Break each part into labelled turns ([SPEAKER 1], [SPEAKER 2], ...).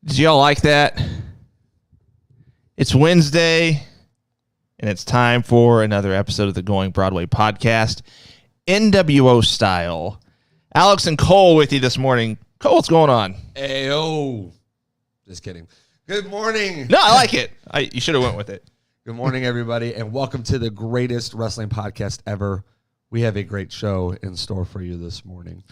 [SPEAKER 1] Did y'all like that? It's Wednesday, and it's time for another episode of the Going Broadway podcast, NWO style. Alex and Cole with you this morning. Cole, what's going on?
[SPEAKER 2] Ayo. Just kidding. Good morning.
[SPEAKER 1] No, I like it. You should have went with it.
[SPEAKER 2] Good morning, everybody, and welcome to the greatest wrestling podcast ever. We have a great show in store for you this morning.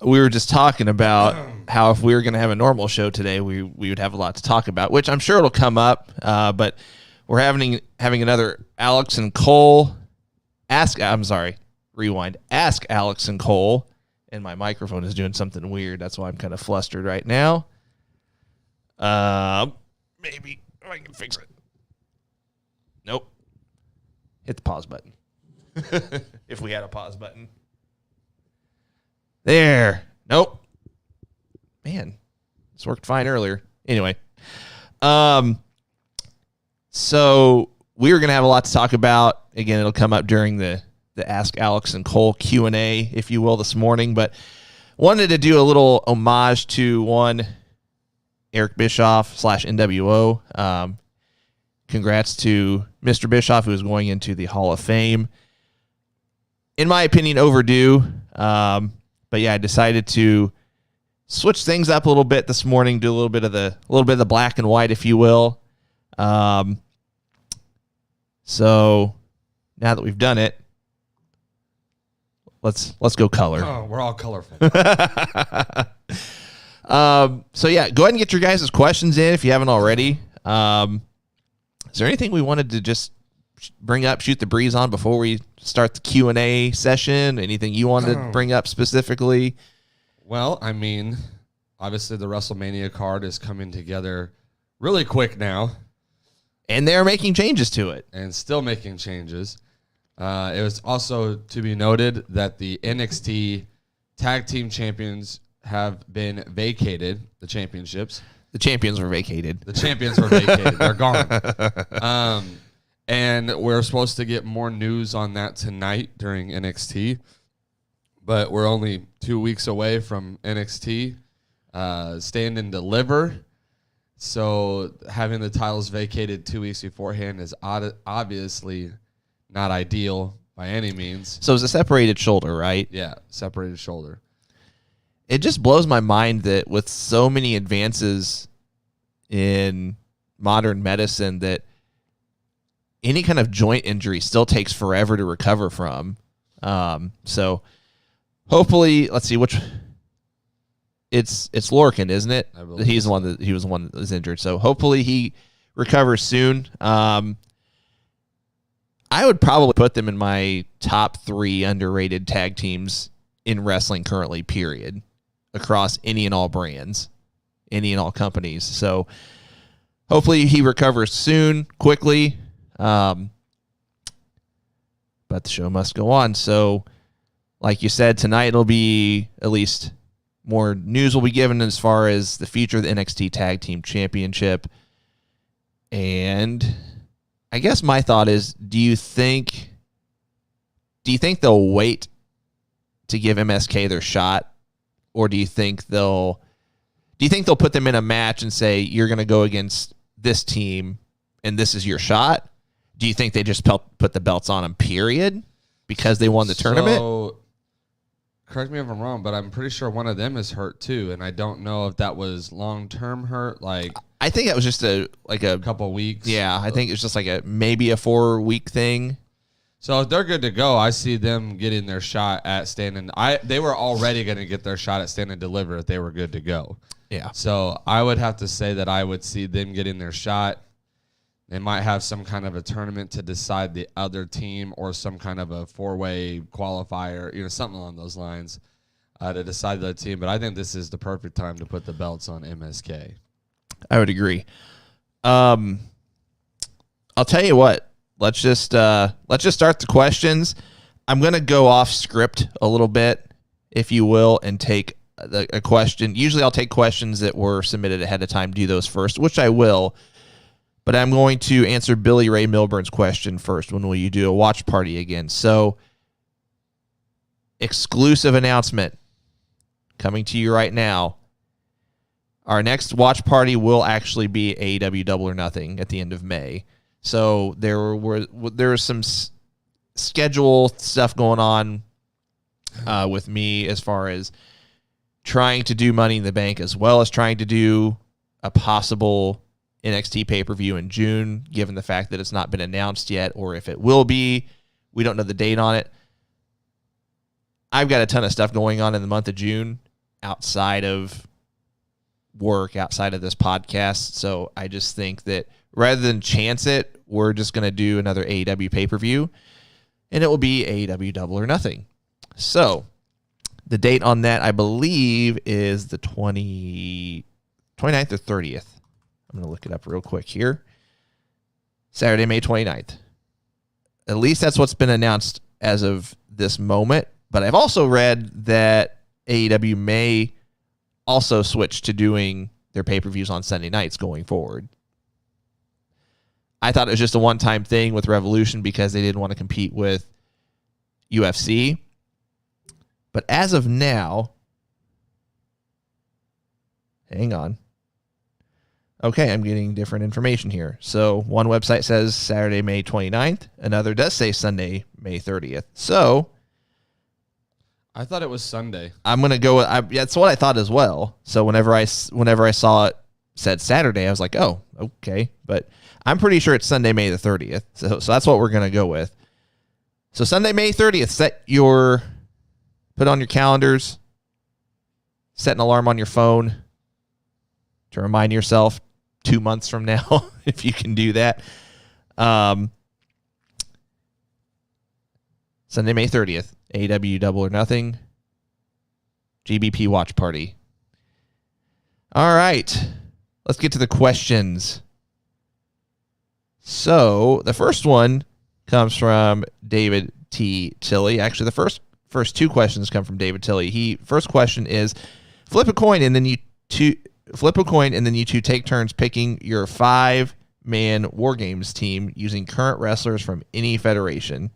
[SPEAKER 1] We were just talking about how if we were going to have a normal show today, we would have a lot to talk about, which I'm sure it'll come up. But we're having another Alex and Cole Ask Alex and Cole. And my microphone is doing something weird. That's why I'm kind of flustered right now. Maybe I can fix it. Nope. Hit the pause button. If we had a pause button. There. Nope. Man, this worked fine earlier. Anyway. So we were going to have a lot to talk about. Again, it'll come up during the Ask Alex and Cole Q&A, if you will, this morning. But wanted to do a little homage to one Eric Bischoff / NWO. Congrats to Mr. Bischoff, who is going into the Hall of Fame. In my opinion, overdue. But yeah, I decided to switch things up a little bit this morning, do a little bit of the black and white, if you will. So now that we've done it, let's go color.
[SPEAKER 2] Oh, we're all colorful.
[SPEAKER 1] So yeah, go ahead and get your guys' questions in if you haven't already. Is there anything we wanted to just bring up, shoot the breeze on before we start the Q&A session? Anything you wanted to bring up specifically?
[SPEAKER 2] Well, I mean, obviously the WrestleMania card is coming together really quick now.
[SPEAKER 1] And they're making changes to it.
[SPEAKER 2] And still making changes. It was also to be noted that the NXT Tag Team Champions have been vacated, the championships.
[SPEAKER 1] The champions were vacated.
[SPEAKER 2] The champions were vacated. They're gone. And we're supposed to get more news on that tonight during NXT. But we're only 2 weeks away from NXT Stand and Deliver. So having the titles vacated 2 weeks beforehand is obviously not ideal by any means.
[SPEAKER 1] So it's a separated shoulder, right?
[SPEAKER 2] Yeah, separated shoulder.
[SPEAKER 1] It just blows my mind that with so many advances in modern medicine that any kind of joint injury still takes forever to recover from. So hopefully, let's see it's Lorcan, isn't it? He was the one that was injured. So hopefully he recovers soon. I would probably put them in my top 3 underrated tag teams in wrestling currently, period, across any and all brands, any and all companies. So hopefully he recovers soon, quickly. But the show must go on. So like you said, tonight it'll be at least more news will be given as far as the future of the NXT Tag Team Championship. And I guess my thought is, do you think they'll wait to give MSK their shot, or do you think they'll put them in a match and say, you're going to go against this team and this is your shot? Do you think they just put the belts on them, period, because they won the tournament?
[SPEAKER 2] Correct me if I'm wrong, but I'm pretty sure one of them is hurt too, and I don't know if that was long-term hurt. Like,
[SPEAKER 1] I think that was just a
[SPEAKER 2] couple weeks.
[SPEAKER 1] Yeah, I think it's just like maybe a 4-week thing.
[SPEAKER 2] So if they're good to go, I see them getting their shot at Stand and they were already going to get their shot at Stand and Deliver if they were good to go.
[SPEAKER 1] Yeah.
[SPEAKER 2] So I would have to say that I would see them getting their shot. They might have some kind of a tournament to decide the other team, or some kind of a 4-way qualifier, something along those lines, to decide the team. But I think this is the perfect time to put the belts on MSK.
[SPEAKER 1] I would agree. I'll tell you what. Let's just start the questions. I'm gonna go off script a little bit, if you will, and take a question. Usually, I'll take questions that were submitted ahead of time. Do those first, which I will. But I'm going to answer Billy Ray Milburn's question first. When will you do a watch party again? So, exclusive announcement coming to you right now. Our next watch party will actually be AEW Double or Nothing at the end of May. So there was some schedule stuff going on with me as far as trying to do Money in the Bank, as well as trying to do a possible NXT pay-per-view in June, given the fact that it's not been announced yet, or if it will be. We don't know the date on it. I've got a ton of stuff going on in the month of June outside of work, outside of this podcast. So I just think that rather than chance it, we're just going to do another AEW pay-per-view, and it will be AEW Double or Nothing. So the date on that, I believe, is the 29th or 30th. I'm going to look it up real quick here. Saturday, May 29th. At least that's what's been announced as of this moment. But I've also read that AEW may also switch to doing their pay-per-views on Sunday nights going forward. I thought it was just a one-time thing with Revolution because they didn't want to compete with UFC. But as of now, hang on. Okay, I'm getting different information here. So one website says Saturday, May 29th. Another does say Sunday, May 30th. So
[SPEAKER 2] I thought it was Sunday.
[SPEAKER 1] I'm going to go with, that's what I thought as well. So whenever I saw it said Saturday, I was like, oh, okay. But I'm pretty sure it's Sunday, May the 30th. So that's what we're going to go with. So Sunday, May 30th, put on your calendars, set an alarm on your phone to remind yourself 2 months from now, if you can do that. Sunday, May 30th, AEW Double or Nothing, GBP Watch Party. All right, let's get to the questions. So the first one comes from David T. Tilley. Actually, the first two questions come from David Tilley. First question is, flip a coin and then you two take turns picking your 5-man War Games team using current wrestlers from any federation.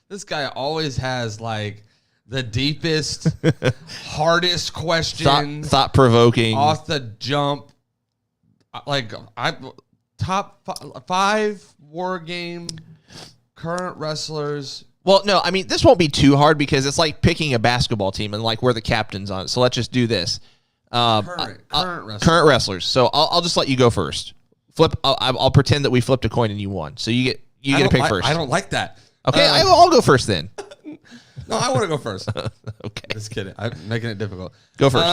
[SPEAKER 2] This guy always has like the deepest, hardest questions,
[SPEAKER 1] thought-provoking,
[SPEAKER 2] off the jump. Like top 5 War Game current wrestlers.
[SPEAKER 1] Well, no, I mean, this won't be too hard because it's like picking a basketball team and like we're the captains on it. So let's just do this.
[SPEAKER 2] Current wrestlers.
[SPEAKER 1] Current wrestlers. So I'll just let you go first. I'll pretend that we flipped a coin and you won. So you get to pick first.
[SPEAKER 2] I don't like that.
[SPEAKER 1] Okay, I'll go first then.
[SPEAKER 2] No, I want to go first.
[SPEAKER 1] Okay.
[SPEAKER 2] Just kidding. I'm making it difficult.
[SPEAKER 1] Go first.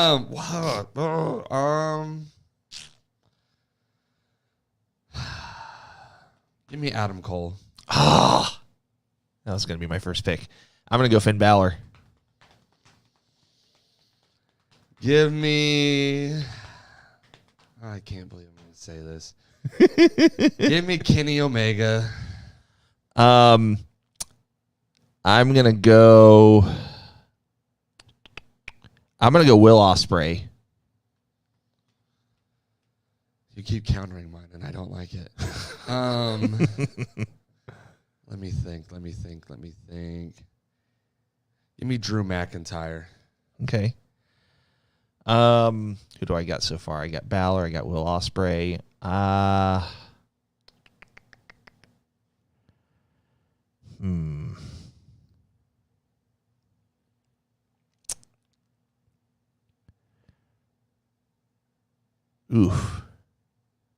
[SPEAKER 2] Give me Adam Cole.
[SPEAKER 1] That was going to be my first pick. I'm going to go Finn Balor.
[SPEAKER 2] Give me... I can't believe I'm going to say this. Give me Kenny Omega.
[SPEAKER 1] I'm going to go Will Ospreay.
[SPEAKER 2] You keep countering mine, and I don't like it. Let me think. Give me Drew McIntyre.
[SPEAKER 1] Okay. Who do I got so far? I got Balor. I got Will Ospreay. Oof.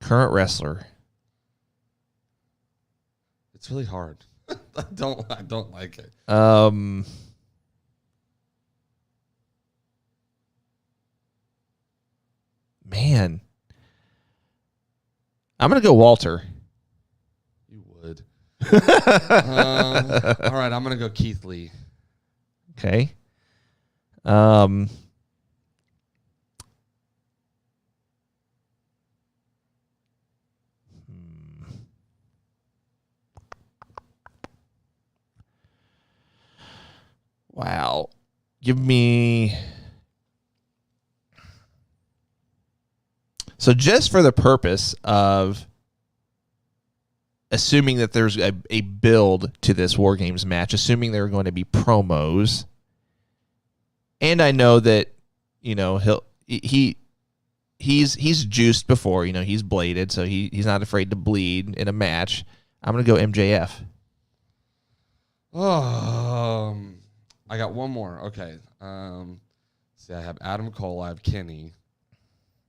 [SPEAKER 1] Current wrestler.
[SPEAKER 2] It's really hard. I don't like it.
[SPEAKER 1] Man. I'm going to go Walter.
[SPEAKER 2] You would. All right, I'm going to go Keith Lee.
[SPEAKER 1] Okay. Wow. Give me... So just for the purpose of assuming that there's a build to this War Games match, assuming there are going to be promos, and I know that, he's juiced before, he's bladed, so he's not afraid to bleed in a match. I'm going to go MJF.
[SPEAKER 2] I got one more. Okay. See, I have Adam Cole, I have Kenny,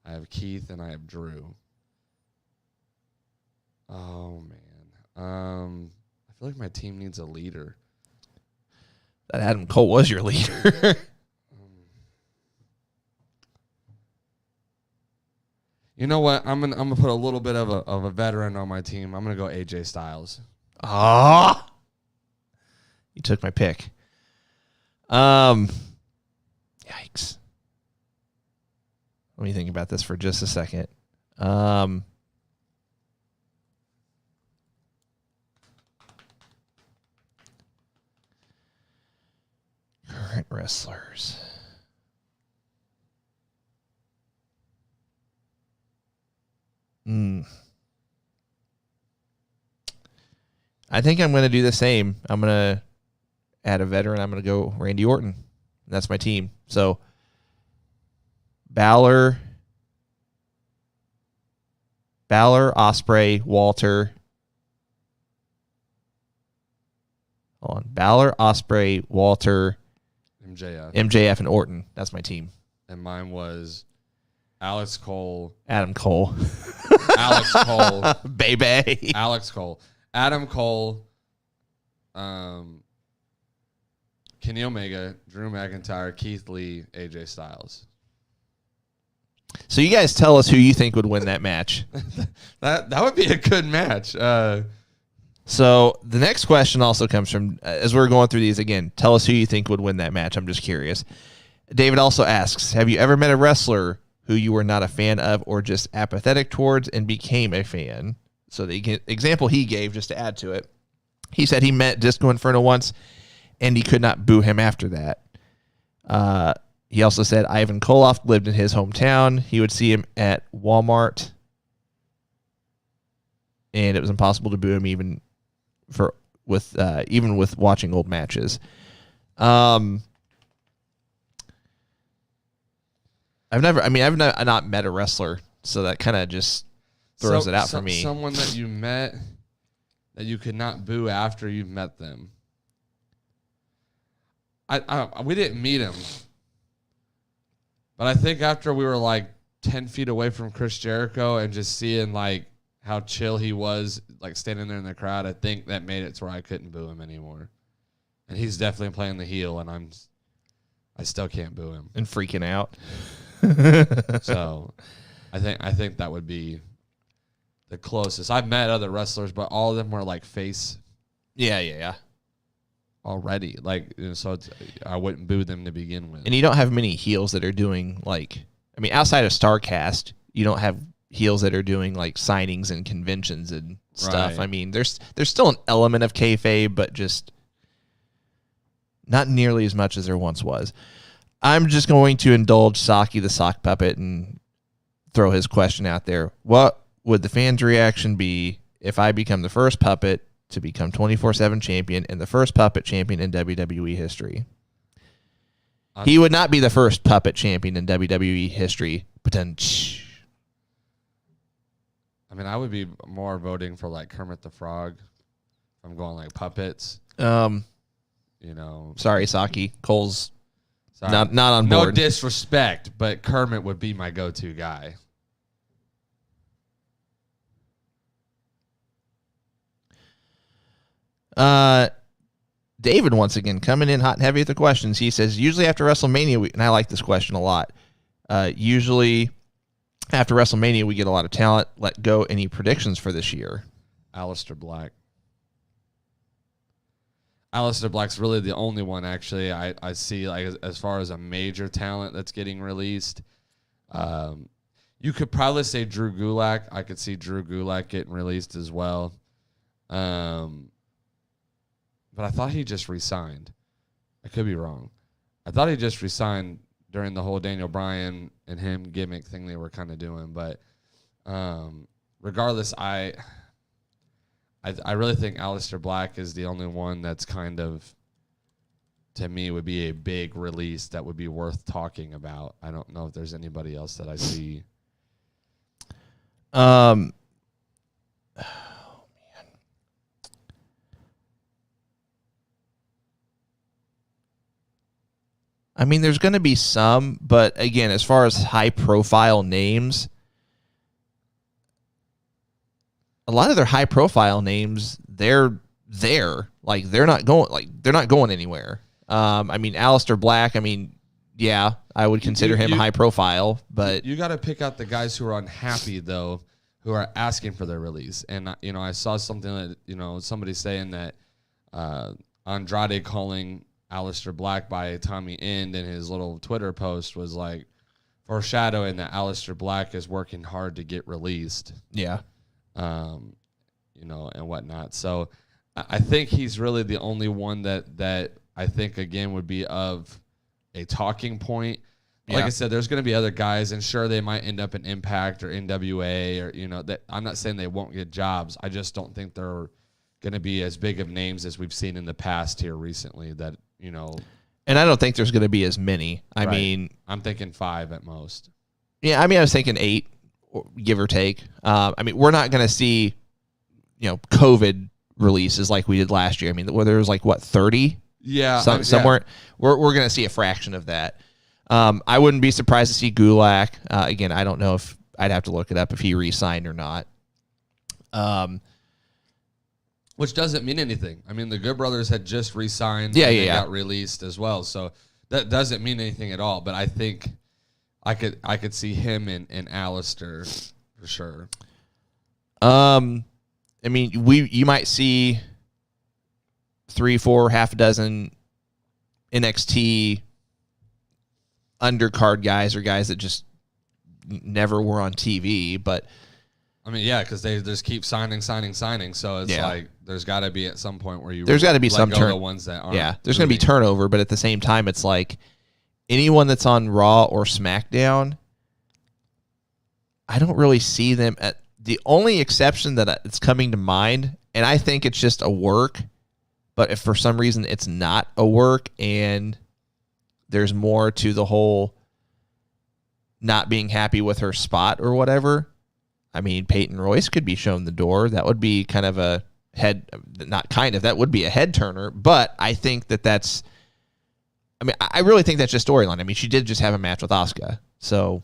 [SPEAKER 2] I have Keith, and I have Drew. Oh, man. I feel like my team needs a leader.
[SPEAKER 1] That Adam Cole was your leader.
[SPEAKER 2] You know what? I'm gonna put a little bit of a veteran on my team. I'm gonna go AJ Styles.
[SPEAKER 1] You took my pick. Yikes. Let me think about this for just a second. Current wrestlers. I think I'm going to do the same. I'm going to add a veteran. I'm going to go Randy Orton. That's my team. So Balor, Ospreay, Walter. Hold on. Balor, Ospreay, Walter, MJF, and Orton. That's my team.
[SPEAKER 2] And mine was Alex Cole.
[SPEAKER 1] Adam Cole.
[SPEAKER 2] Alex Cole.
[SPEAKER 1] Baby.
[SPEAKER 2] Alex Cole. Adam Cole. Kenny Omega, Drew McIntyre, Keith Lee, AJ Styles.
[SPEAKER 1] So you guys tell us who you think would win that match.
[SPEAKER 2] That would be a good match.
[SPEAKER 1] So the next question also comes from, as we're going through these again, tell us who you think would win that match. I'm just curious. David also asks, have you ever met a wrestler who you were not a fan of or just apathetic towards and became a fan? So the example he gave, just to add to it, He said he met Disco Inferno once, and he could not boo him after that. He also said Ivan Koloff lived in his hometown. He would see him at Walmart, and it was impossible to boo him even with watching old matches. I've not met a wrestler, so that kind of just throws it out for me.
[SPEAKER 2] Someone that you met that you could not boo after you met them. We didn't meet him, but I think after we were like 10 feet away from Chris Jericho and just seeing like how chill he was, like standing there in the crowd, I think that made it to where I couldn't boo him anymore. And he's definitely playing the heel, and I still can't boo him
[SPEAKER 1] and freaking out.
[SPEAKER 2] So, I think that would be the closest. I've met other wrestlers, but all of them were like face.
[SPEAKER 1] Yeah.
[SPEAKER 2] Already, like, so I wouldn't boo them to begin with.
[SPEAKER 1] And you don't have many heels that are doing outside of StarCast, you don't have heels that are doing like signings and conventions and stuff.
[SPEAKER 2] Right.
[SPEAKER 1] I mean, there's still an element of kayfabe, but just not nearly as much as there once was. I'm just going to indulge Saki the sock puppet and throw his question out there. What would the fans' reaction be if I become the first puppet to become 24/7 champion and the first puppet champion in WWE history? He would not be the first puppet champion in WWE history, but then...
[SPEAKER 2] I mean, I would be more voting for like Kermit the Frog. I'm going like puppets.
[SPEAKER 1] Sorry, Saki. Cole's
[SPEAKER 2] sorry.
[SPEAKER 1] not on board.
[SPEAKER 2] No disrespect, but Kermit would be my go-to guy.
[SPEAKER 1] David, once again, coming in hot and heavy with the questions. He says, usually after WrestleMania, and I like this question a lot, usually after WrestleMania, we get a lot of talent let go. Any predictions for this year?
[SPEAKER 2] Aleister Black. Aleister Black's really the only one, actually, I see like as far as a major talent that's getting released. You could probably say Drew Gulak. I could see Drew Gulak getting released as well. But I thought he just resigned. I could be wrong. I thought he just resigned during the whole Daniel Bryan and him gimmick thing they were kind of doing. But regardless, I really think Aleister Black is the only one that's kind of, to me, would be a big release that would be worth talking about. I don't know if there's anybody else that I see.
[SPEAKER 1] I mean, there's going to be some, but again, as far as high-profile names, a lot of their high-profile names, they're there. Like they're not going anywhere. I mean, Aleister Black. I mean, yeah, I would consider him high-profile, but
[SPEAKER 2] you got to pick out the guys who are unhappy though, who are asking for their release. And I saw something that somebody saying that Andrade calling Aleister Black by Tommy End in his little Twitter post was like foreshadowing that Aleister Black is working hard to get released.
[SPEAKER 1] Yeah.
[SPEAKER 2] And whatnot. So I think he's really the only one that I think, again, would be of a talking point. Like I said, there's going to be other guys, and sure, they might end up in Impact or NWA or, that I'm not saying they won't get jobs. I just don't think they're going to be as big of names as we've seen in the past here recently that,
[SPEAKER 1] And I don't think there's going to be as many. I mean,
[SPEAKER 2] I'm thinking 5 at most.
[SPEAKER 1] Yeah, I mean, I was thinking 8, give or take. I mean, we're not going to see, COVID releases like we did last year. I mean, where there was 30?
[SPEAKER 2] Yeah,
[SPEAKER 1] somewhere. We're going to see a fraction of that. I wouldn't be surprised to see Gulak. Again, I don't know if I'd have to look it up if he re-signed or not.
[SPEAKER 2] Which doesn't mean anything. I mean, the Good Brothers had just re-signed.
[SPEAKER 1] They
[SPEAKER 2] got released as well. So that doesn't mean anything at all. But I think I could see him and Aleister for sure.
[SPEAKER 1] I mean, you might see 3, 4, half a dozen NXT undercard guys or guys that just never were on TV. But
[SPEAKER 2] I mean, yeah, because they just keep signing. So it's
[SPEAKER 1] Yeah.
[SPEAKER 2] like there's got to be at some point where
[SPEAKER 1] There's got to be
[SPEAKER 2] let
[SPEAKER 1] some
[SPEAKER 2] go of the ones that aren't.
[SPEAKER 1] Yeah, there's going to be turnover, but at the same time, it's like anyone that's on Raw or SmackDown, I don't really see them at the only exception that it's coming to mind, and I think it's just a work, but if for some reason it's not a work and there's more to the whole not being happy with her spot or whatever, I mean, Peyton Royce could be shown the door. That would be kind of a that would be a head turner, but I think that's, I mean, I really think that's just storyline. I mean, she did just have a match with Asuka. So,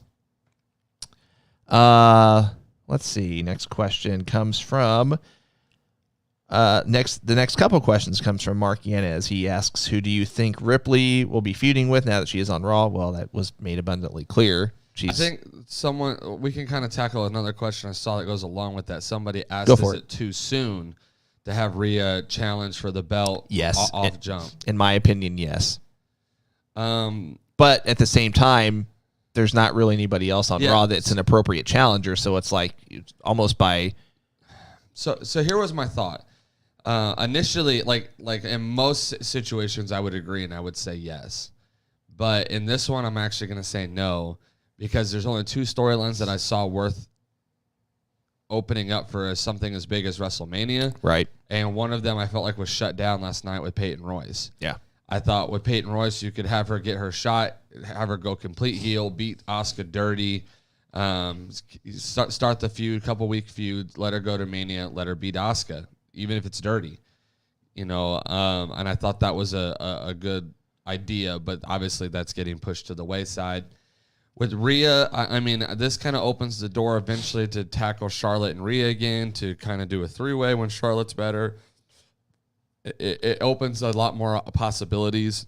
[SPEAKER 1] let's see. Next question comes from, the next couple questions comes from Mark Yanez. He asks, who do you think Ripley will be feuding with now that she is on Raw? Well, that was made abundantly clear.
[SPEAKER 2] I think we can kind of tackle another question I saw that goes along with that. Somebody asked, is it too soon to have Rhea challenge for the belt?
[SPEAKER 1] Yes.
[SPEAKER 2] Off jump. In
[SPEAKER 1] my opinion, yes. But at the same time, there's not really anybody else on Raw that's an appropriate challenger, so it's like almost by.
[SPEAKER 2] So here was my thought. Initially, like in most situations, I would agree and I would say yes, but in this one, I'm actually going to say no because there's only two storylines that I saw worth opening up for something as big as WrestleMania,
[SPEAKER 1] right?
[SPEAKER 2] And one of them I felt like was shut down last night with Peyton Royce.
[SPEAKER 1] Yeah.
[SPEAKER 2] I thought with Peyton Royce, you could have her get her shot, have her go complete heel, beat Asuka dirty, start the feud, couple-week feud, let her go to Mania, let her beat Asuka, even if it's dirty, and I thought that was a good idea, but obviously that's getting pushed to the wayside. With Rhea, I mean, this kind of opens the door eventually to tackle Charlotte and Rhea again, to kind of do a three-way when Charlotte's better. It opens a lot more possibilities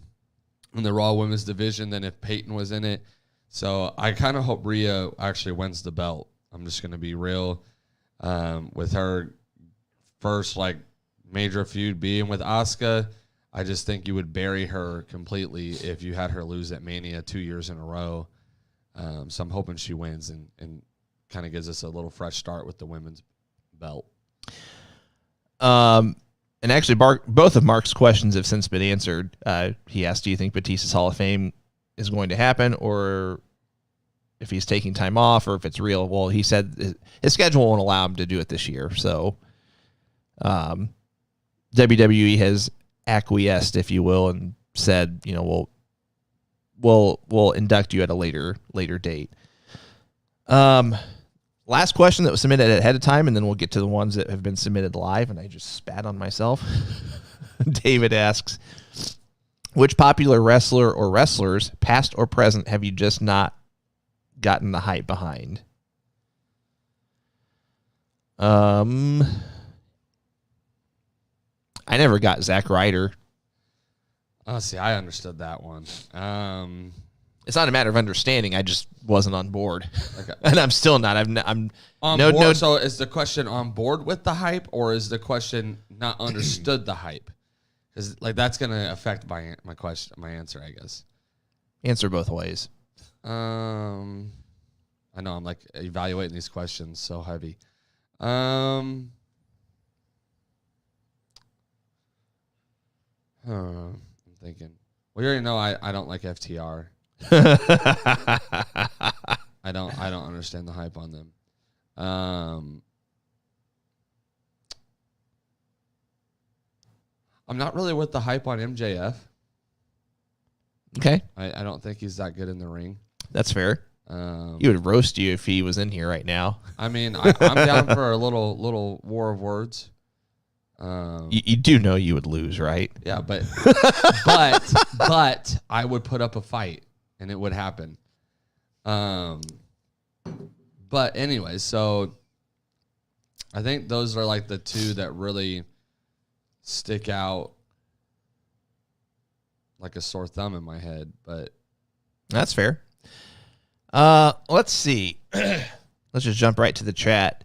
[SPEAKER 2] in the Raw Women's division than if Peyton was in it. So I kind of hope Rhea actually wins the belt. I'm just going to be real with her first major feud being with Asuka. I just think you would bury her completely if you had her lose at Mania 2 years in a row. So I'm hoping she wins and kind of gives us a little fresh start with the women's belt.
[SPEAKER 1] And actually, both of Mark's questions have since been answered. He asked, do you think Batista's Hall of Fame is going to happen, or if he's taking time off, or if it's real? Well, he said his schedule won't allow him to do it this year. So WWE has acquiesced, if you will, and said, we'll induct you at a later date. Last question that was submitted ahead of time, and then we'll get to the ones that have been submitted live, and I just spat on myself. David asks, which popular wrestler or wrestlers, past or present, have you just not gotten the hype behind? I never got Zack Ryder.
[SPEAKER 2] Oh, see, I understood that one.
[SPEAKER 1] It's not a matter of understanding. I just wasn't on board, and I'm still not. I'm
[SPEAKER 2] on board. No. So is the question on board with the hype, or is the question not understood the hype? Because that's going to affect my answer, I guess.
[SPEAKER 1] Answer both ways.
[SPEAKER 2] I know I'm evaluating these questions so heavy. I'm thinking. Well, you already know I don't like FTR. I don't understand the hype on them. I'm not really with the hype on MJF.
[SPEAKER 1] Okay.
[SPEAKER 2] I don't think he's that good in the ring.
[SPEAKER 1] That's fair. He would roast you if he was in here right now. I
[SPEAKER 2] mean, I'm down for a little war of words.
[SPEAKER 1] You do know you would lose, right?
[SPEAKER 2] Yeah, but I would put up a fight and it would happen. But anyway, so I think those are the two that really stick out like a sore thumb in my head. But
[SPEAKER 1] that's fair. Let's see. Let's just jump right to the chat.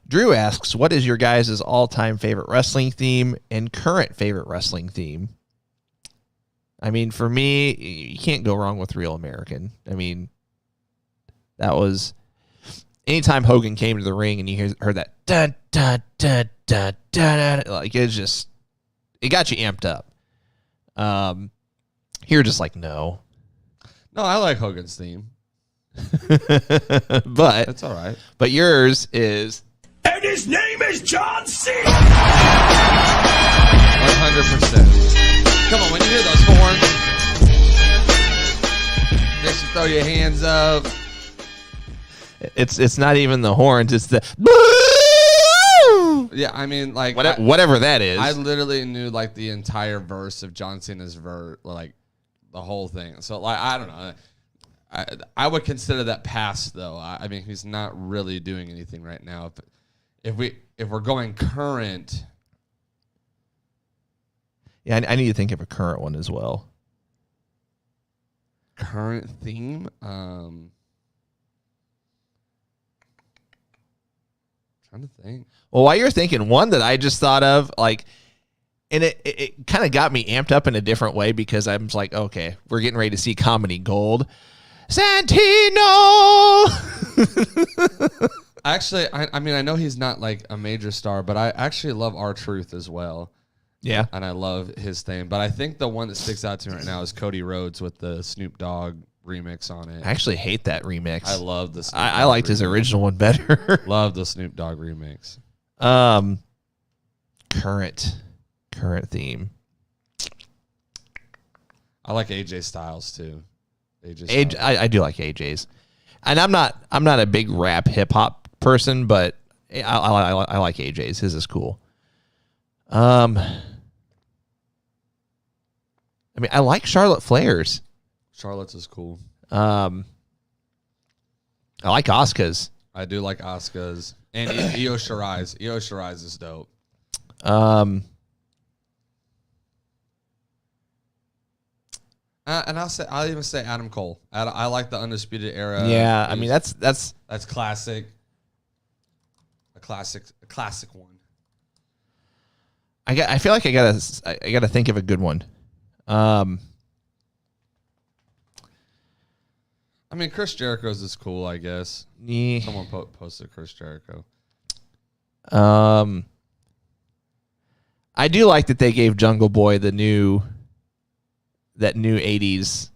[SPEAKER 1] Drew asks, what is your guys' all-time favorite wrestling theme and current favorite wrestling theme? I mean, for me, you can't go wrong with Real American. I mean, that was anytime Hogan came to the ring and you heard that dun dun dun dun dun, like it got you amped up. You're just like, no.
[SPEAKER 2] No, I like Hogan's theme.
[SPEAKER 1] But
[SPEAKER 2] that's all right.
[SPEAKER 1] But yours is,
[SPEAKER 3] and his name is John Cena.
[SPEAKER 2] 100%. Come on, when you hear those horns, they should throw your hands up.
[SPEAKER 1] It's not even the horns, it's the
[SPEAKER 2] yeah. I mean, like
[SPEAKER 1] whatever that is.
[SPEAKER 2] I literally knew like the entire verse of John Cena's verse, like the whole thing. So like I don't know. I would consider that past though. I mean, he's not really doing anything right now. If we're going current,
[SPEAKER 1] yeah, I need to think of a current one as well.
[SPEAKER 2] Current theme. Trying to think.
[SPEAKER 1] Well, while you're thinking, one that I just thought of, like, and it kind of got me amped up in a different way because I'm like, okay, we're getting ready to see comedy gold. Santino.
[SPEAKER 2] Actually, I mean, I know he's not like a major star, but I actually love R-Truth as well.
[SPEAKER 1] Yeah.
[SPEAKER 2] And I love his theme. But I think the one that sticks out to me right now is Cody Rhodes with the Snoop Dogg remix on it.
[SPEAKER 1] I actually hate that remix.
[SPEAKER 2] I love the Snoop
[SPEAKER 1] I liked
[SPEAKER 2] remix.
[SPEAKER 1] His original one better.
[SPEAKER 2] Love the Snoop Dogg remix.
[SPEAKER 1] Current theme.
[SPEAKER 2] I like AJ Styles too.
[SPEAKER 1] I do like AJ's, and I'm not a big rap hip hop person, but I like AJ's. His is cool. I mean, I like Charlotte Flair's.
[SPEAKER 2] Charlotte's is cool.
[SPEAKER 1] I like Asuka's.
[SPEAKER 2] I do like Asuka's and Io Shirai's. Io Shirai's is dope. And I'll even say Adam Cole. I like the Undisputed Era.
[SPEAKER 1] Yeah, I mean that's
[SPEAKER 2] classic. A classic one.
[SPEAKER 1] I feel like I gotta think of a good one.
[SPEAKER 2] I mean, Chris Jericho's is cool, I guess.
[SPEAKER 1] Yeah.
[SPEAKER 2] Someone posted Chris Jericho.
[SPEAKER 1] I do like that they gave Jungle Boy that new 80s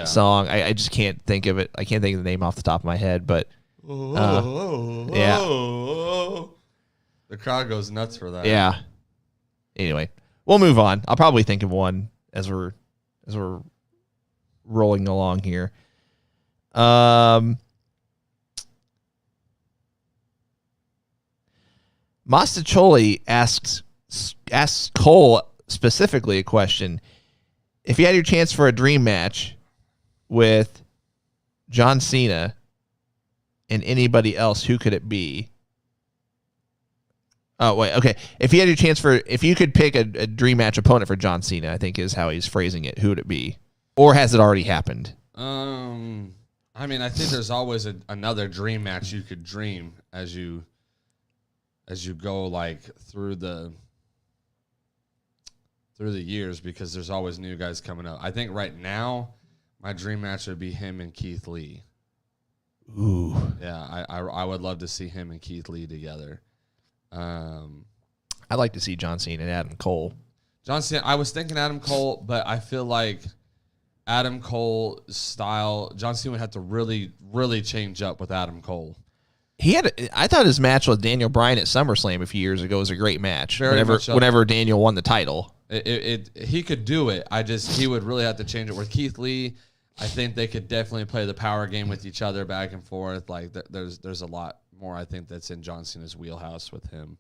[SPEAKER 1] song. I just can't think of it. I can't think of the name off the top of my head, but yeah.
[SPEAKER 2] The crowd goes nuts for that.
[SPEAKER 1] Yeah. Anyway, we'll move on. I'll probably think of one as we're rolling along here. Mastacholi asks Cole specifically a question. If you had your chance for a dream match with John Cena and anybody else, who could it be? Oh, wait, okay. If you could pick a dream match opponent for John Cena, I think is how he's phrasing it, who would it be? Or has it already happened?
[SPEAKER 2] I mean, I think there's always another dream match you could dream as you go like through the years, because there's always new guys coming up. I think right now my dream match would be him and Keith Lee.
[SPEAKER 1] Ooh.
[SPEAKER 2] Yeah, I would love to see him and Keith Lee together.
[SPEAKER 1] I'd like to see John Cena and Adam Cole.
[SPEAKER 2] John Cena, I was thinking Adam Cole, but I feel like Adam Cole style, John Cena would have to really, really change up with Adam Cole.
[SPEAKER 1] I thought his match with Daniel Bryan at SummerSlam a few years ago was a great match.
[SPEAKER 2] Very much
[SPEAKER 1] whenever Daniel won the title.
[SPEAKER 2] He could do it. He would really have to change it. With Keith Lee, I think they could definitely play the power game with each other back and forth. Like there's a lot more I think that's in John Cena's wheelhouse with him.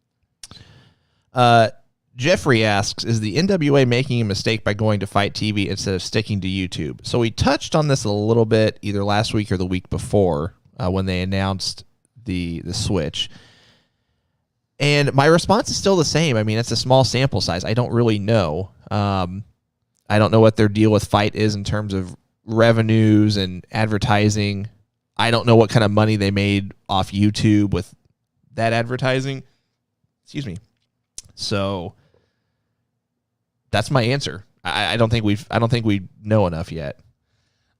[SPEAKER 1] Jeffrey asks, is the NWA making a mistake by going to Fight TV instead of sticking to YouTube? So we touched on this a little bit either last week or the week before when they announced the switch. And my response is still the same. I mean, it's a small sample size. I don't really know. I don't know what their deal with Fight is in terms of revenues and advertising. I don't know what kind of money they made off YouTube with that advertising. Excuse me. So that's my answer. I don't think we know enough yet.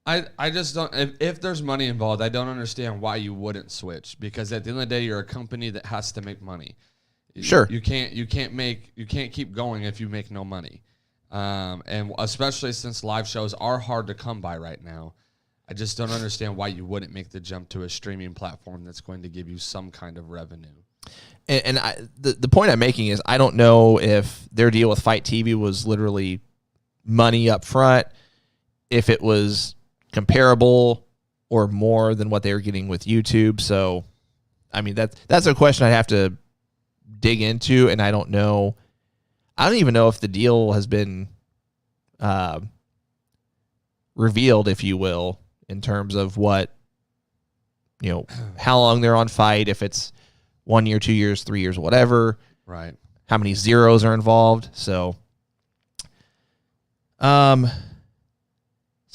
[SPEAKER 2] I just don't. If there's money involved, I don't understand why you wouldn't switch. Because at the end of the day, you're a company that has to make money.
[SPEAKER 1] Sure.
[SPEAKER 2] You can't keep going if you make no money. And especially since live shows are hard to come by right now, I just don't understand why you wouldn't make the jump to a streaming platform that's going to give you some kind of revenue.
[SPEAKER 1] And the point I'm making is I don't know if their deal with Fight TV was literally money up front, if it was comparable or more than what they were getting with YouTube. So, I mean, that's a question I'd have to dig into, and I don't know. I don't even know if the deal has been revealed, if you will, in terms of what, how long they're on Fight, if it's 1 year, 2 years, 3 years, whatever.
[SPEAKER 2] Right.
[SPEAKER 1] How many zeros are involved. So, so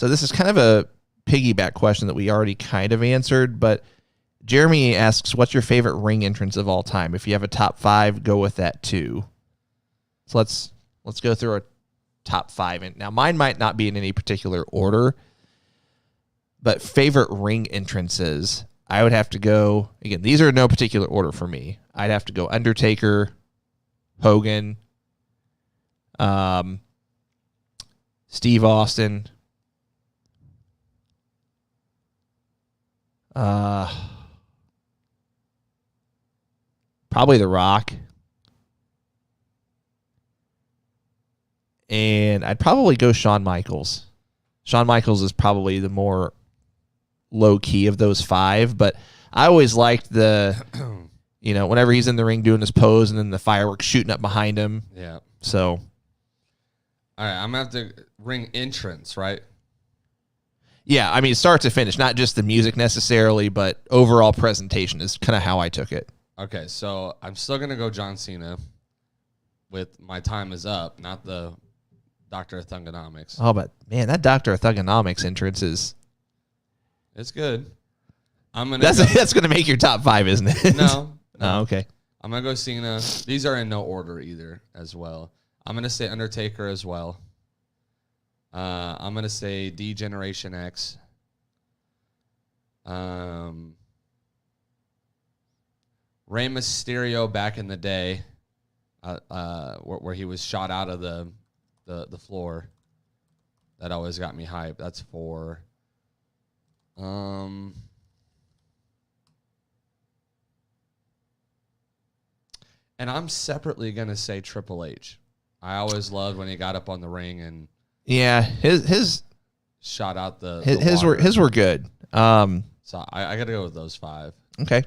[SPEAKER 1] this is kind of a piggyback question that we already kind of answered, but Jeremy asks, what's your favorite ring entrance of all time? If you have a top 5, go with that too. So let's go through our top 5. And now mine might not be in any particular order, but favorite ring entrances, I would have to go, again, these are in no particular order for me. I'd have to go Undertaker, Hogan, Steve Austin, probably The Rock, and I'd probably go Shawn Michaels. Shawn Michaels is probably the more low key of those 5, but I always liked the, whenever he's in the ring doing his pose and then the fireworks shooting up behind him.
[SPEAKER 2] Yeah.
[SPEAKER 1] So,
[SPEAKER 2] all right, I'm going to have to ring entrance, right?
[SPEAKER 1] Yeah, I mean, start to finish, not just the music necessarily, but overall presentation is kind of how I took it.
[SPEAKER 2] Okay, so I'm still going to go John Cena with My Time Is Up, not the Dr. of Thugonomics.
[SPEAKER 1] Oh, but man, that Dr. of Thugonomics entrance is...
[SPEAKER 2] It's good.
[SPEAKER 1] That's going to make your top 5, isn't it?
[SPEAKER 2] No.
[SPEAKER 1] Oh, okay.
[SPEAKER 2] I'm going to go Cena. These are in no order either as well. I'm going to say Undertaker as well. I'm going to say D-Generation X. Rey Mysterio back in the day, where he was shot out of the floor. That always got me hyped. That's 4. And I'm separately going to say Triple H. I always loved when he got up on the ring and
[SPEAKER 1] his
[SPEAKER 2] shot out the
[SPEAKER 1] his were good.
[SPEAKER 2] So I got to go with those 5.
[SPEAKER 1] Okay.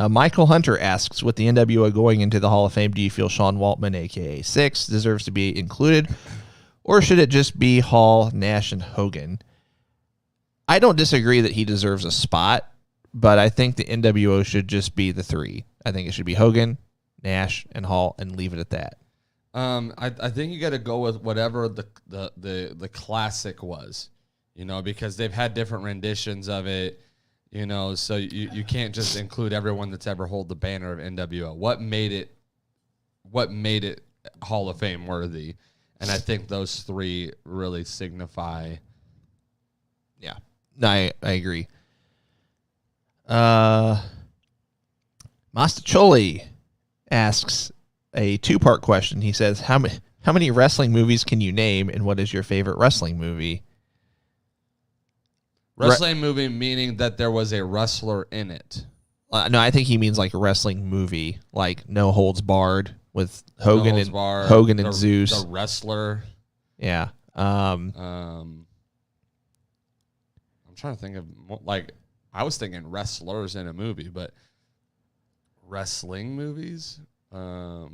[SPEAKER 1] Michael Hunter asks, with the NWO going into the Hall of Fame, do you feel Sean Waltman, a.k.a. Six, deserves to be included, or should it just be Hall, Nash, and Hogan? I don't disagree that he deserves a spot, but I think the NWO should just be the 3. I think it should be Hogan, Nash, and Hall, and leave it at that.
[SPEAKER 2] I think you got to go with whatever the classic was, because they've had different renditions of it. So you can't just include everyone that's ever held the banner of NWO. What made it Hall of Fame worthy? And I think those 3 really signify.
[SPEAKER 1] Yeah, no, I agree. Mastacholi asks a 2-part question. He says, how many wrestling movies can you name, and what is your favorite wrestling movie?
[SPEAKER 2] Wrestling movie meaning that there was a wrestler in it.
[SPEAKER 1] No, I think he means like a wrestling movie, like No Holds Barred with Hogan and Zeus.
[SPEAKER 2] The Wrestler.
[SPEAKER 1] Yeah.
[SPEAKER 2] I'm trying to think of I was thinking wrestlers in a movie, but wrestling movies. I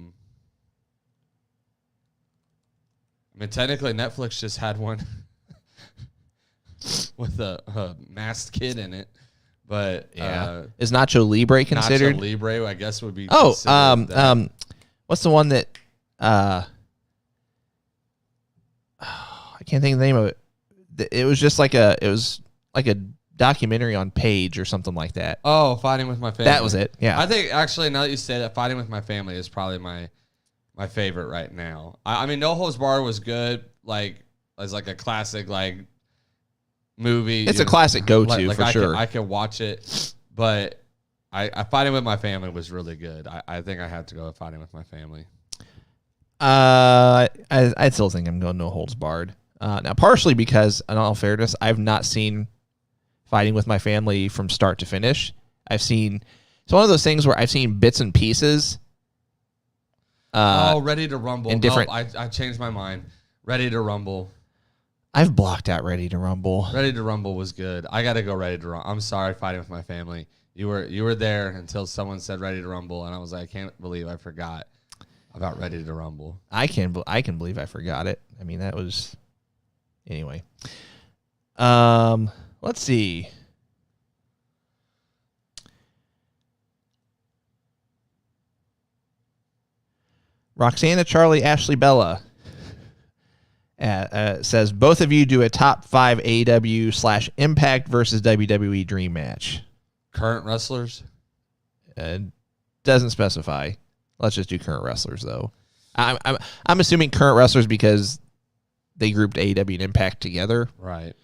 [SPEAKER 2] mean, technically Netflix just had one. With a masked kid in it, but
[SPEAKER 1] yeah, is Nacho Libre considered?
[SPEAKER 2] Nacho Libre, I guess, would be.
[SPEAKER 1] What's the one that? I can't think of the name of it. It was just like a documentary on Page or something like that.
[SPEAKER 2] Oh, Fighting with My Family.
[SPEAKER 1] That was it. Yeah,
[SPEAKER 2] I think actually now that you say that, Fighting with My Family is probably my my favorite right now. I mean, No Holds Barred was good, like as like a classic like movie.
[SPEAKER 1] It's a classic go-to for sure.
[SPEAKER 2] I could watch it, but I Fighting with My Family was really good. I think I have to go with Fighting with My Family.
[SPEAKER 1] I still think I'm going No Holds Barred. Now, partially because, in all fairness, I've not seen Fighting with My Family from start to finish. It's one of those things where I've seen bits and pieces.
[SPEAKER 2] Ready to Rumble.
[SPEAKER 1] In different,
[SPEAKER 2] I changed my mind. Ready to Rumble.
[SPEAKER 1] I've blocked out Ready to Rumble.
[SPEAKER 2] Ready to Rumble was good. I got to go Ready to Rumble. I'm sorry, Fighting with My Family. You were there until someone said Ready to Rumble, and I was like, I can't believe I forgot about Ready to Rumble.
[SPEAKER 1] I can believe I forgot it. I mean, that was anyway. Let's see. Roxana, Charlie, Ashley, Bella says both of you do a top 5 AEW / Impact versus WWE Dream match.
[SPEAKER 2] Current wrestlers?
[SPEAKER 1] Doesn't specify. Let's just do current wrestlers though. I'm assuming current wrestlers because they grouped AEW and Impact together.
[SPEAKER 2] Right.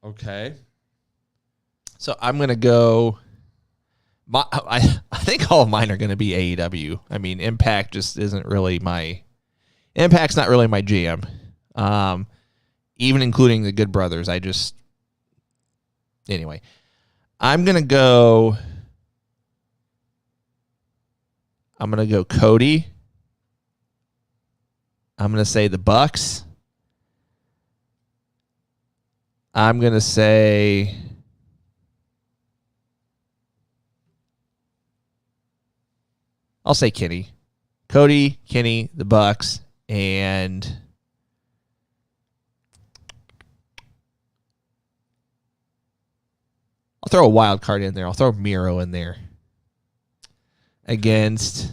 [SPEAKER 2] Okay.
[SPEAKER 1] So I'm gonna go. I think all of mine are going to be AEW. I mean, Impact just isn't really my. Impact's not really my jam. Even including the Good Brothers, anyway. I'm gonna go Cody. I'm gonna say the Bucks. I'm gonna say. I'll say Kenny. Cody, Kenny, the Bucks, and I'll throw a wild card in there. I'll throw Miro in there against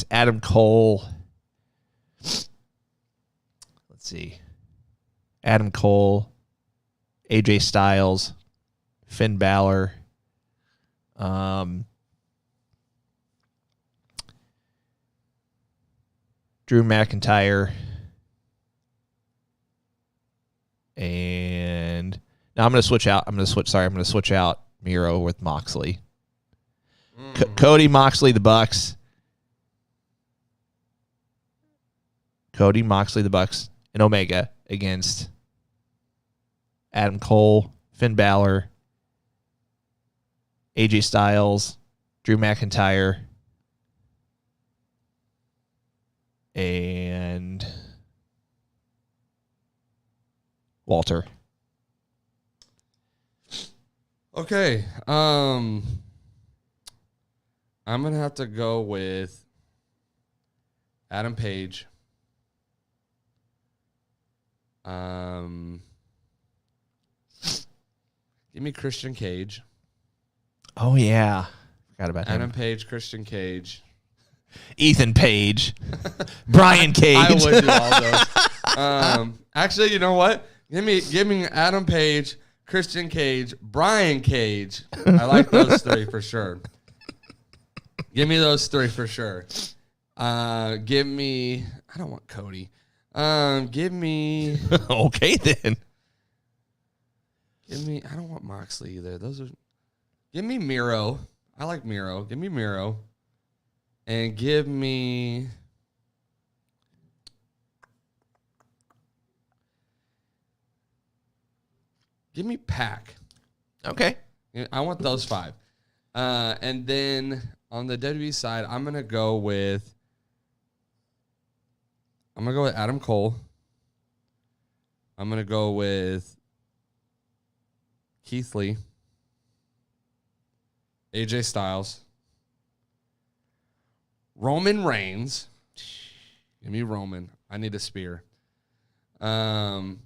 [SPEAKER 1] Adam Cole. Let's see. Adam Cole, AJ Styles, Finn Balor, Drew McIntyre, and now I'm going to switch out. I'm going to switch out Miro with Moxley. Cody, Moxley, the Bucks. Cody, Moxley, the Bucks, and Omega against Adam Cole, Finn Balor, AJ Styles, Drew McIntyre, and Walter.
[SPEAKER 2] Okay. I'm going to have to go with Adam Page. Give me Christian Cage.
[SPEAKER 1] Oh, yeah. Forgot about
[SPEAKER 2] Adam
[SPEAKER 1] him.
[SPEAKER 2] Page, Christian Cage.
[SPEAKER 1] Ethan Page. Brian Cage.
[SPEAKER 2] I would do all those. Actually, you know what? Give me Adam Page, Christian Cage, Brian Cage. I like those three for sure. Give me those three for sure. Give me. I don't want Cody. Give me.
[SPEAKER 1] Okay, then.
[SPEAKER 2] Give me. I don't want Moxley either. Those are. Give me Miro. I like Miro. Give me Miro. And give me. Give me Pac.
[SPEAKER 1] Okay.
[SPEAKER 2] I want those 5. And then on the WWE side, I'm gonna go with Adam Cole. I'm gonna go with Keith Lee, AJ Styles, Roman Reigns. Give me Roman. I need a spear. And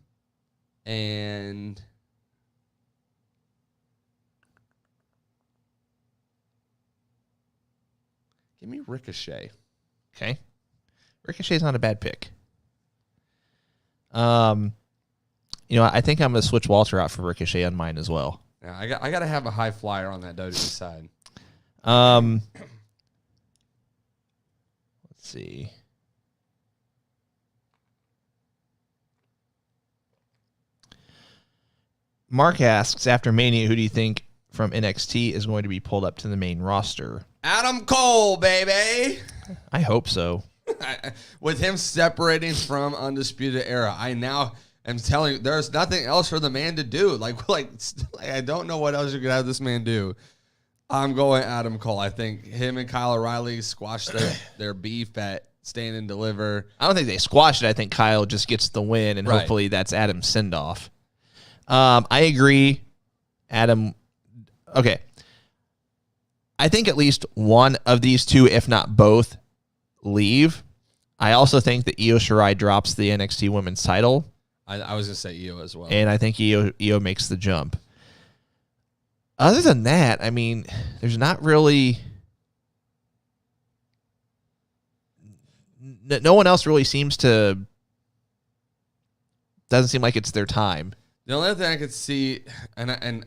[SPEAKER 2] give me Ricochet.
[SPEAKER 1] Okay. Ricochet's not a bad pick. I think I'm going to switch Walter out for Ricochet on mine as well.
[SPEAKER 2] Yeah, I got to have a high flyer on that WWE side.
[SPEAKER 1] Let's see. Mark asks, after Mania, who do you think from NXT is going to be pulled up to the main roster?
[SPEAKER 2] Adam Cole, baby.
[SPEAKER 1] I hope so.
[SPEAKER 2] With him separating from Undisputed Era, I now am telling you, there's nothing else for the man to do. Like I don't know what else you could have this man do. I'm going Adam Cole. I think him and Kyle O'Reilly squashed their beef at Stand and Deliver.
[SPEAKER 1] I don't think they squashed it. I think Kyle just gets the win, and hopefully that's Adam's send-off. I agree, Adam. Okay. I think at least one of these two, if not both, leave. I also think that Io Shirai drops the NXT Women's title.
[SPEAKER 2] I was going to say Io as well.
[SPEAKER 1] And I think Io makes the jump. Other than that, I mean, there's not really... No one else really seems to... Doesn't seem like it's their time.
[SPEAKER 2] The only other thing I could see, and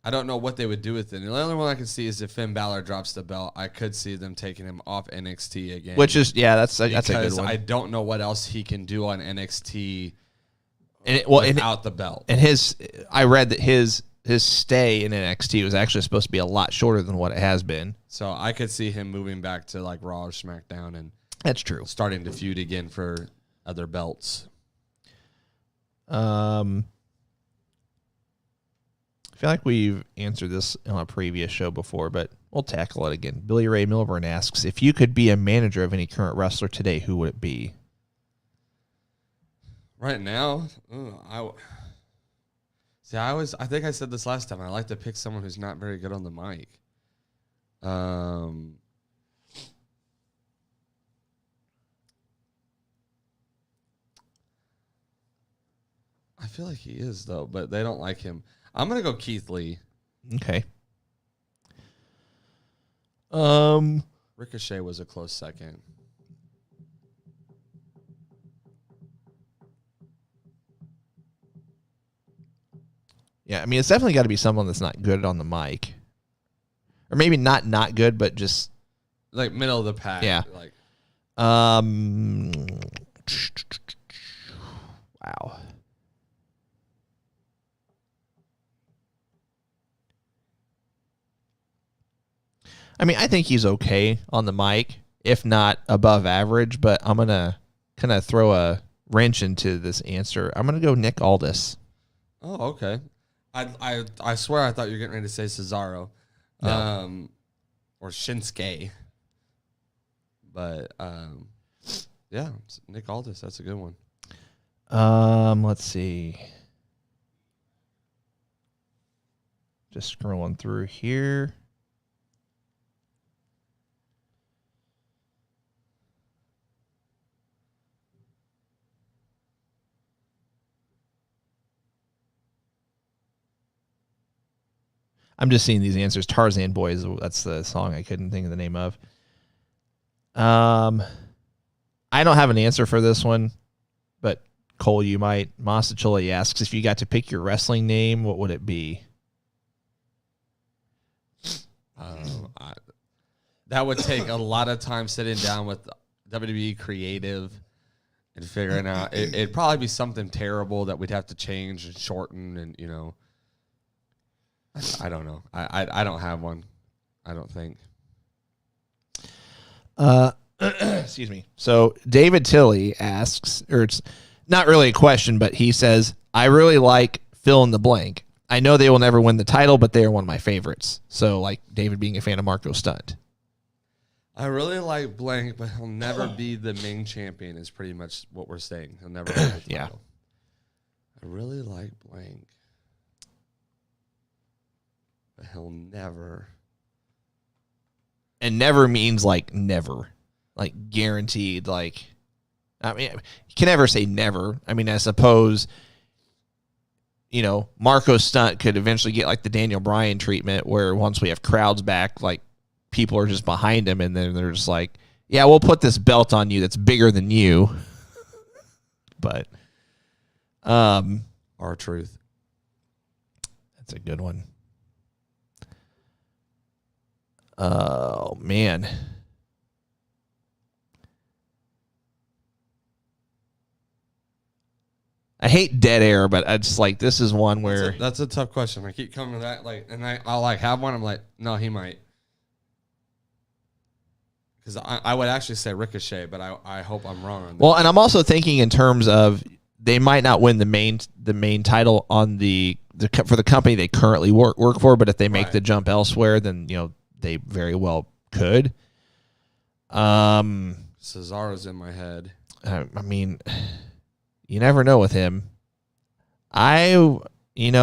[SPEAKER 2] I don't know what they would do with it. The only one I could see is if Finn Balor drops the belt, I could see them taking him off NXT again.
[SPEAKER 1] Which is, that's a good one.
[SPEAKER 2] I don't know what else he can do on NXT
[SPEAKER 1] and
[SPEAKER 2] without the belt.
[SPEAKER 1] And I read that his stay in NXT was actually supposed to be a lot shorter than what it has been.
[SPEAKER 2] So I could see him moving back to like Raw or SmackDown and
[SPEAKER 1] that's true.
[SPEAKER 2] Starting to feud again for other belts.
[SPEAKER 1] I feel like we've answered this on a previous show before, but we'll tackle it again. Billy Ray Milburn asks, if you could be a manager of any current wrestler today, who would it be?
[SPEAKER 2] Right now, I think I said this last time. I like to pick someone who's not very good on the mic. I feel like he is, though, but they don't like him. I'm going to go Keith Lee.
[SPEAKER 1] Okay.
[SPEAKER 2] Ricochet was a close second.
[SPEAKER 1] Yeah, I mean, it's definitely got to be someone that's not good on the mic. Or maybe not good, but just...
[SPEAKER 2] like middle of the pack.
[SPEAKER 1] Yeah.
[SPEAKER 2] Like,
[SPEAKER 1] wow. I mean, I think he's okay on the mic, if not above average, but I'm going to kind of throw a wrench into this answer. I'm going to go Nick Aldis.
[SPEAKER 2] oh, okay. I swear I thought you were getting ready to say Cesaro.
[SPEAKER 1] No.
[SPEAKER 2] Or Shinsuke. But, yeah, Nick Aldis, that's a good one.
[SPEAKER 1] Let's see. Just scrolling through here. I'm just seeing these answers. Tarzan Boys, that's the song I couldn't think of the name of. I don't have an answer for this one, but Cole, you might. Masachole asks, if you got to pick your wrestling name, what would it be?
[SPEAKER 2] That would take a lot of time sitting down with WWE creative and figuring out. It'd probably be something terrible that we'd have to change and shorten and, you know. I don't know. I don't have one. I don't think.
[SPEAKER 1] Excuse me. So David Tilley asks, or it's not really a question, but he says, I really like fill in the blank. I know they will never win the title, but they are one of my favorites. So like David being a fan of Marco Stunt.
[SPEAKER 2] I really like blank, but he'll never be the main champion is pretty much what we're saying. He'll never win the title.
[SPEAKER 1] Yeah.
[SPEAKER 2] I really like blank. But he'll never.
[SPEAKER 1] And never means like never. Like guaranteed. Like, I mean, you can never say never. I mean, I suppose, you know, Marco Stunt could eventually get like the Daniel Bryan treatment where once we have crowds back, like people are just behind him and then they're just like, yeah, we'll put this belt on you that's bigger than you. But,
[SPEAKER 2] R-Truth.
[SPEAKER 1] That's a good one. Oh, man. I hate dead air, but I just like this is one where
[SPEAKER 2] That's a tough question. I keep coming to that, and I'll have one. I'm like, no, he might. Because I would actually say Ricochet, but I hope I'm wrong on that.
[SPEAKER 1] well, and I'm also thinking in terms of they might not win the main title on the for the company they currently work for, but if they make the jump elsewhere, then they very well could.
[SPEAKER 2] Cesaro's in my head.
[SPEAKER 1] I mean, you never know with him. I think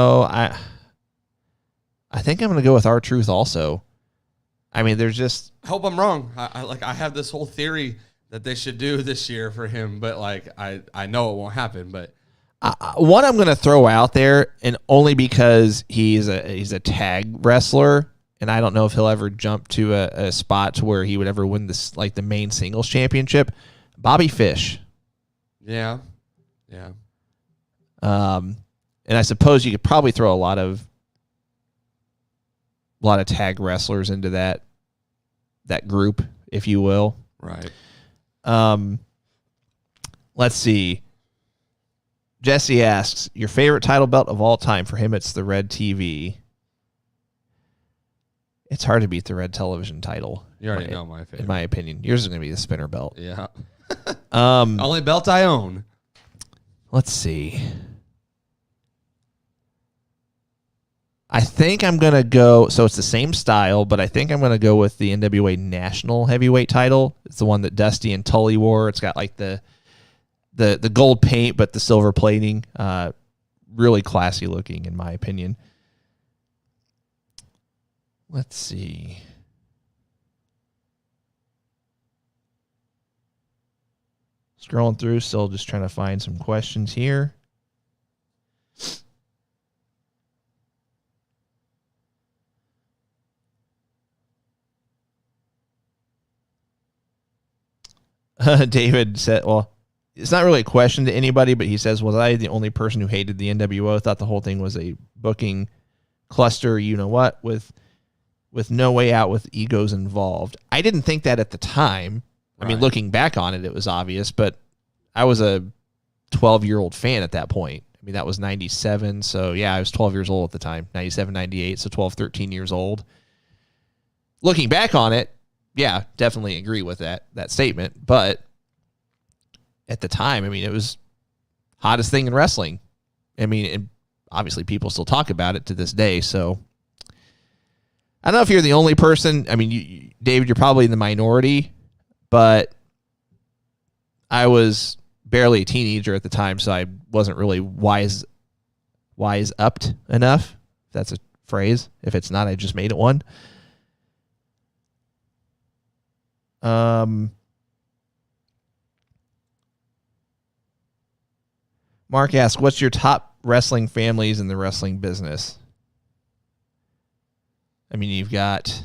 [SPEAKER 1] I'm going to go with R-Truth also. I mean, there's just...
[SPEAKER 2] I hope I'm wrong. I have this whole theory that they should do this year for him, but I know it won't happen. But
[SPEAKER 1] one I'm going to throw out there, and only because he's a tag wrestler, and I don't know if he'll ever jump to a spot to where he would ever win this the main singles championship. Bobby Fish.
[SPEAKER 2] Yeah.
[SPEAKER 1] And I suppose you could probably throw a lot of tag wrestlers into that group, if you will.
[SPEAKER 2] Right.
[SPEAKER 1] Let's see. Jesse asks, your favorite title belt of all time. For him, it's the Red TV. It's hard to beat the Red Television title.
[SPEAKER 2] You already know my favorite.
[SPEAKER 1] In my opinion. Yours is going to be the spinner belt.
[SPEAKER 2] Yeah. Only belt I own.
[SPEAKER 1] Let's see. I think I'm going to go, so it's the same style, but I think I'm going to go with the NWA National Heavyweight title. It's the one that Dusty and Tully wore. It's got the gold paint, but the silver plating. Really classy looking, in my opinion. Let's see. Scrolling through, still just trying to find some questions here. David said, well, it's not really a question to anybody, but he says, was I the only person who hated the NWO? Thought the whole thing was a booking cluster, you know what, with no way out, with egos involved. I didn't think that at the time. I mean, looking back on it, it was obvious, but I was a 12-year-old fan at that point. I mean, that was 97, so yeah, I was 12 years old at the time, 97, 98, so 12, 13 years old. Looking back on it, yeah, definitely agree with that statement, but at the time, I mean, it was hottest thing in wrestling. I mean, and obviously people still talk about it to this day, so I don't know if you're the only person. I mean, David, you're probably in the minority, but I was barely a teenager at the time, so I wasn't really wise-upped enough, if that's a phrase. If it's not, I just made it one. Mark asks, what's your top wrestling families in the wrestling business? I mean, you've got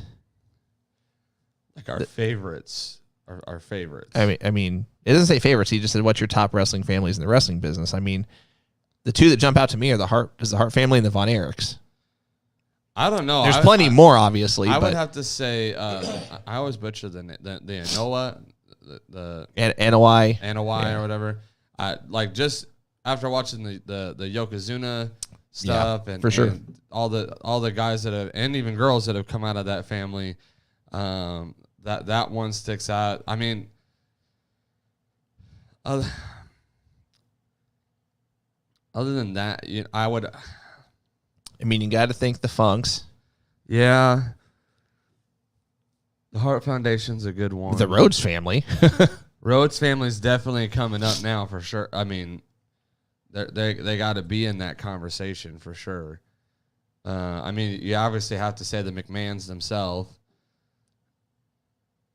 [SPEAKER 2] our favorites. Our favorites.
[SPEAKER 1] I mean, it doesn't say favorites. He just said, what's your top wrestling families in the wrestling business? I mean, the two that jump out to me are the Hart family and the Von Erichs.
[SPEAKER 2] I don't know.
[SPEAKER 1] There's plenty more, obviously.
[SPEAKER 2] I would have to say, I always butcher the Anoa, the
[SPEAKER 1] Anawai.
[SPEAKER 2] Anawai or whatever. Just after watching the Yokozuna stuff, and
[SPEAKER 1] for sure,
[SPEAKER 2] and all the guys that have, and even girls that have come out of that family, that one sticks out. I mean, other than that, I would.
[SPEAKER 1] I mean, you got to think the Funks.
[SPEAKER 2] Yeah. The Hart Foundation's a good one.
[SPEAKER 1] The Rhodes family.
[SPEAKER 2] Rhodes family's definitely coming up now for sure. I mean, they got to be in that conversation for sure. I mean, you obviously have to say the McMahons themselves.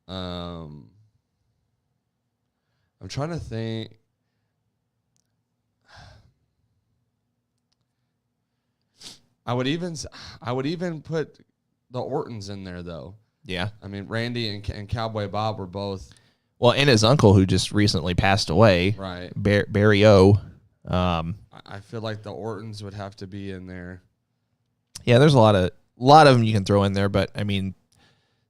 [SPEAKER 2] I'm trying to think. I would even put the Ortons in there, though.
[SPEAKER 1] Yeah.
[SPEAKER 2] I mean, Randy and Cowboy Bob were both.
[SPEAKER 1] Well, and his uncle, who just recently passed away.
[SPEAKER 2] Right.
[SPEAKER 1] Barry O.
[SPEAKER 2] I feel like the Ortons would have to be in there.
[SPEAKER 1] Yeah, there's a lot of them you can throw in there, but I mean,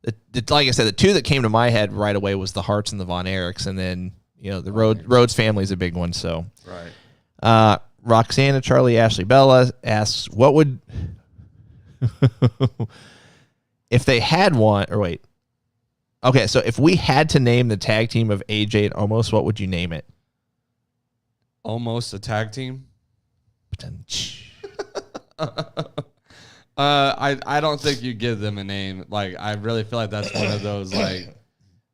[SPEAKER 1] Like I said, the two that came to my head right away was the Harts and the Von Erichs, and then the Rhodes family is a big one. So
[SPEAKER 2] Right.
[SPEAKER 1] Roxana Charlie Ashley Bella asks, what would if they had one? Or wait, okay, so if we had to name the tag team of AJ and Omos, what would you name it?
[SPEAKER 2] Almost a tag team. I don't think you give them a name. Like, I really feel like that's one of those, like,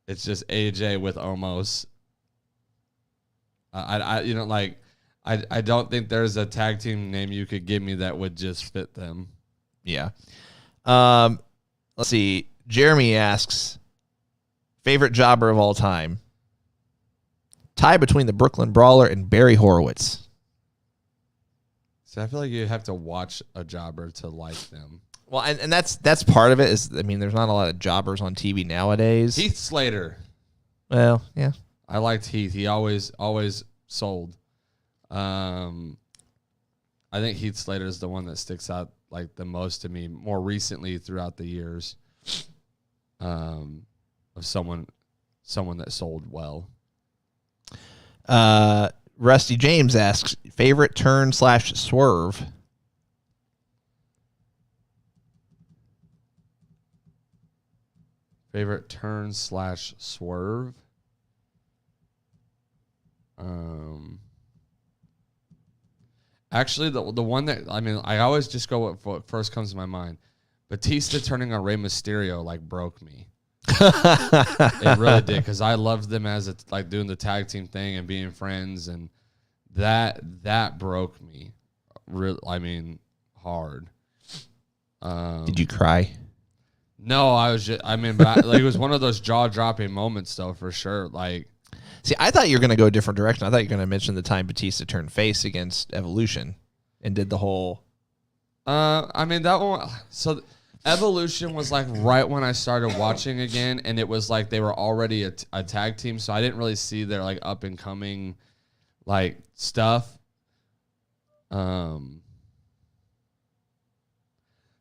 [SPEAKER 2] it's just AJ with Omos. I don't think there's a tag team name you could give me that would just fit them.
[SPEAKER 1] Yeah. Let's see. Jeremy asks, favorite jobber of all time. Tie between the Brooklyn Brawler and Barry Horowitz.
[SPEAKER 2] So I feel like you have to watch a jobber to like them.
[SPEAKER 1] Well, and that's part of it. There's not a lot of jobbers on TV nowadays.
[SPEAKER 2] Heath Slater.
[SPEAKER 1] Well, yeah.
[SPEAKER 2] I liked Heath. He always sold. I think Heath Slater is the one that sticks out like the most to me more recently throughout the years. Of someone that sold well.
[SPEAKER 1] Rusty James asks, favorite turn/swerve.
[SPEAKER 2] Favorite turn/swerve. Actually, the one that I always just go with what first comes to my mind. Batista turning on Rey Mysterio broke me. It really did, because I loved them as doing the tag team thing and being friends, and that broke me. Hard.
[SPEAKER 1] Did you cry?
[SPEAKER 2] No, I was just. But it was one of those jaw dropping moments, though, for sure.
[SPEAKER 1] See, I thought you were going to go a different direction. I thought you were going to mention the time Batista turned face against Evolution and did the whole.
[SPEAKER 2] That one. So Evolution was right when I started watching again, and it was they were already a tag team, so I didn't really see their up and coming stuff.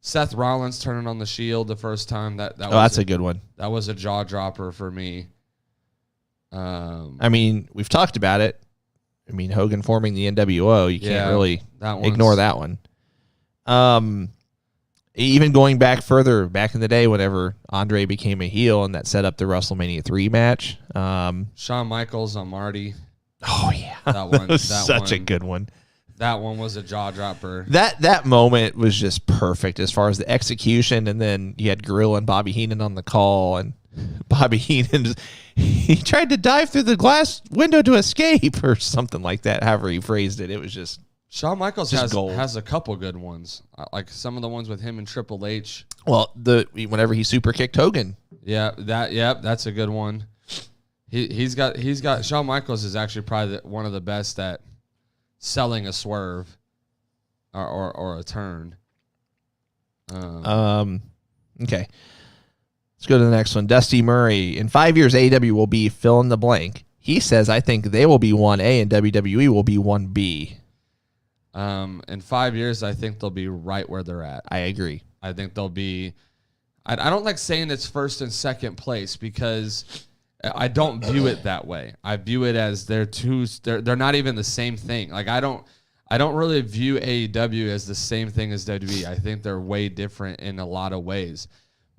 [SPEAKER 2] Seth Rollins turning on the Shield the first time
[SPEAKER 1] that's a good one.
[SPEAKER 2] That was a jaw dropper for me.
[SPEAKER 1] We've talked about it. Hogan forming the NWO, you can't really ignore that one. Even going back further, back in the day, whenever Andre became a heel and that set up the WrestleMania 3 match.
[SPEAKER 2] Shawn Michaels on Marty.
[SPEAKER 1] Oh, yeah.
[SPEAKER 2] That one. That
[SPEAKER 1] Such a good one.
[SPEAKER 2] That one was a jaw dropper.
[SPEAKER 1] That moment was just perfect as far as the execution, and then you had Gorilla and Bobby Heenan on the call, and Bobby Heenan, he tried to dive through the glass window to escape or something like that, however he phrased it. It was just...
[SPEAKER 2] Shawn Michaels has a couple good ones, some of the ones with him and Triple H.
[SPEAKER 1] Well, whenever he super kicked Hogan.
[SPEAKER 2] Yeah, that's a good one. He's got Shawn Michaels is actually probably one of the best at selling a swerve or a turn.
[SPEAKER 1] Okay. Let's go to the next one. Dusty Murray. In 5 years, AEW will be fill in the blank. He says, I think they will be 1A and WWE will be 1B.
[SPEAKER 2] In 5 years, I think they'll be right where they're at.
[SPEAKER 1] I agree.
[SPEAKER 2] I think they'll be... I don't like saying it's first and second place, because I don't view it that way. I view it as they're not even the same thing. I don't really view AEW as the same thing as WWE. I think they're way different in a lot of ways.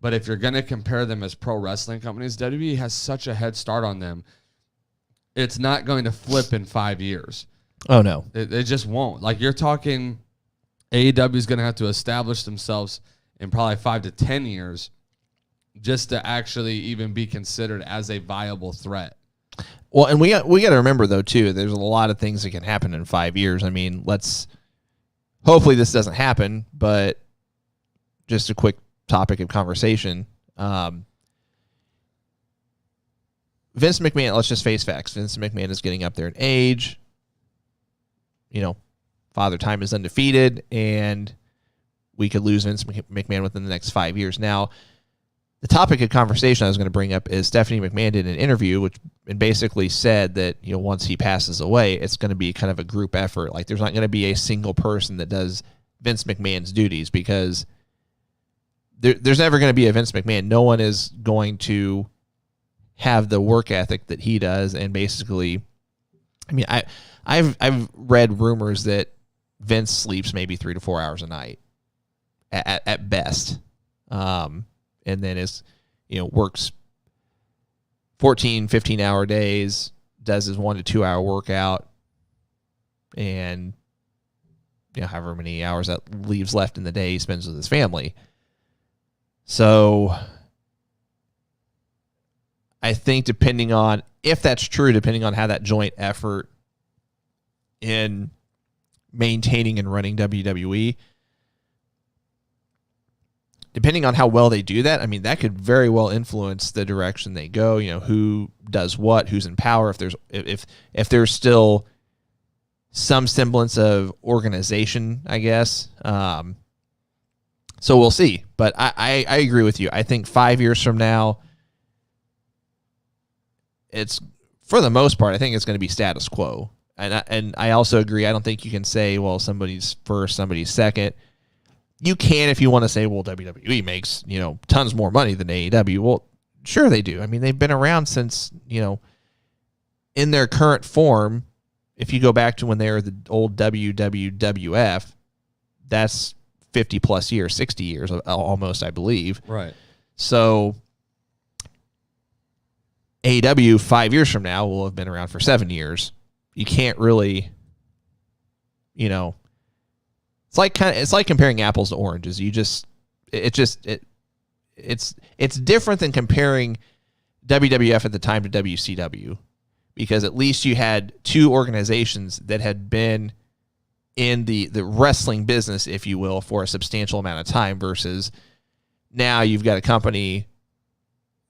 [SPEAKER 2] But if you're going to compare them as pro wrestling companies, WWE has such a head start on them. It's not going to flip in 5 years.
[SPEAKER 1] Oh, no.
[SPEAKER 2] It just won't. You're talking AEW is going to have to establish themselves in probably 5 to 10 years just to actually even be considered as a viable threat.
[SPEAKER 1] Well, and we got to remember, though, too, there's a lot of things that can happen in 5 years. Hopefully this doesn't happen, but just a quick topic of conversation. Vince McMahon, let's just face facts. Vince McMahon is getting up there in age. Father Time is undefeated, and we could lose Vince McMahon within the next 5 years. Now, the topic of conversation I was going to bring up is Stephanie McMahon did an interview and basically said that, once he passes away, it's going to be kind of a group effort. There's not going to be a single person that does Vince McMahon's duties, because there's never going to be a Vince McMahon. No one is going to have the work ethic that he does. And basically, I mean, I've read rumors that Vince sleeps maybe 3 to 4 hours a night at best. And then works 14, 15-hour days, does his 1 to 2 hour workout, and however many hours that leaves left in the day he spends with his family. So I think depending on if that's true, depending on how that joint effort in maintaining and running WWE, depending on how well they do that, I mean, that could very well influence the direction they go. Who does what, who's in power. If there's still some semblance of organization, I guess. So we'll see. But I agree with you. I think 5 years from now, it's, for the most part, I think it's going to be status quo. And I also agree. I don't think you can say, well, somebody's first, somebody's second. You can if you want to say, well, WWE makes, tons more money than AEW. Well, sure they do. I mean, they've been around since, in their current form. If you go back to when they were the old WWF, that's 50 plus years, 60 years almost, I believe.
[SPEAKER 2] Right. So
[SPEAKER 1] AEW 5 years from now will have been around for 7 years. You can't really, it's like comparing apples to oranges. It's different than comparing WWF at the time to WCW, because at least you had two organizations that had been in the wrestling business, if you will, for a substantial amount of time, versus now you've got a company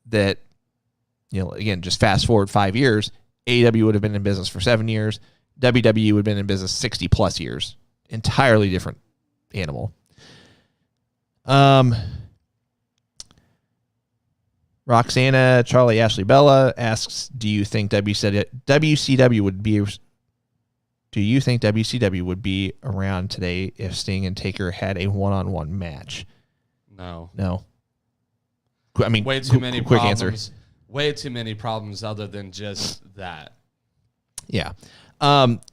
[SPEAKER 1] that, again, just fast forward 5 years, AEW would have been in business for 7 years. WWE would have been in business 60 plus years. Entirely different animal. Roxana Charlie Ashley Bella asks, do you think WCW would be around today if Sting and Taker had a one-on-one match?
[SPEAKER 2] No.
[SPEAKER 1] I mean,
[SPEAKER 2] way too many
[SPEAKER 1] quick
[SPEAKER 2] problems.
[SPEAKER 1] answer.
[SPEAKER 2] Way too many problems other than just that.
[SPEAKER 1] Yeah.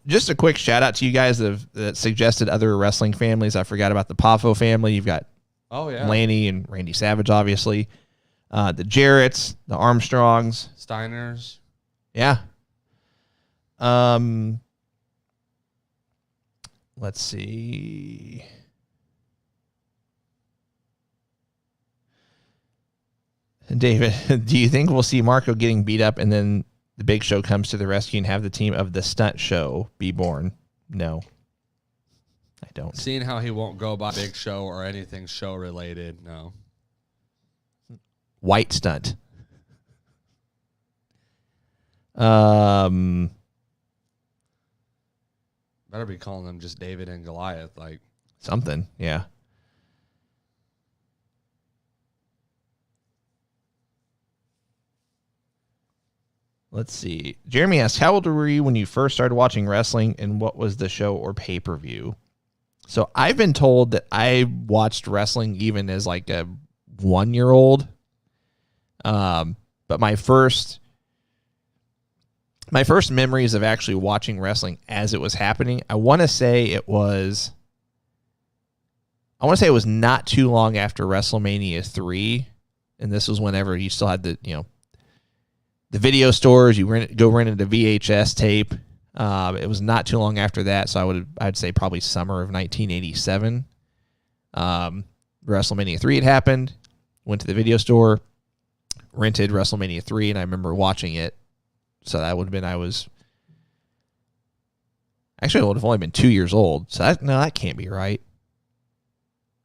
[SPEAKER 1] Just a quick shout out to you guys that suggested other wrestling families. I forgot about the Poffo family. You've got Lanny and Randy Savage, obviously. The Jarretts, the Armstrongs,
[SPEAKER 2] Steiners.
[SPEAKER 1] Yeah. Let's see. David, do you think we'll see Marco getting beat up and then the Big Show comes to the rescue and have the team of the Stunt Show be born? No, I don't.
[SPEAKER 2] Seeing how he won't go by Big Show or anything show related, no.
[SPEAKER 1] White Stunt. Better
[SPEAKER 2] be calling them just David and Goliath, like
[SPEAKER 1] something, yeah. Let's see. Jeremy asks, how old were you when you first started watching wrestling, and what was the show or pay-per-view? So I've been told that I watched wrestling even as like a 1-year-old. But my first memories of actually watching wrestling as it was happening, I want to say it was not too long after WrestleMania 3. And this was whenever you still had the video stores. You go rent a VHS tape. It was not too long after that. So I'd say probably summer of 1987. WrestleMania 3 had happened. Went to the video store, rented WrestleMania 3, and I remember watching it. So that would have been, it would have only been 2 years old. So that can't be right.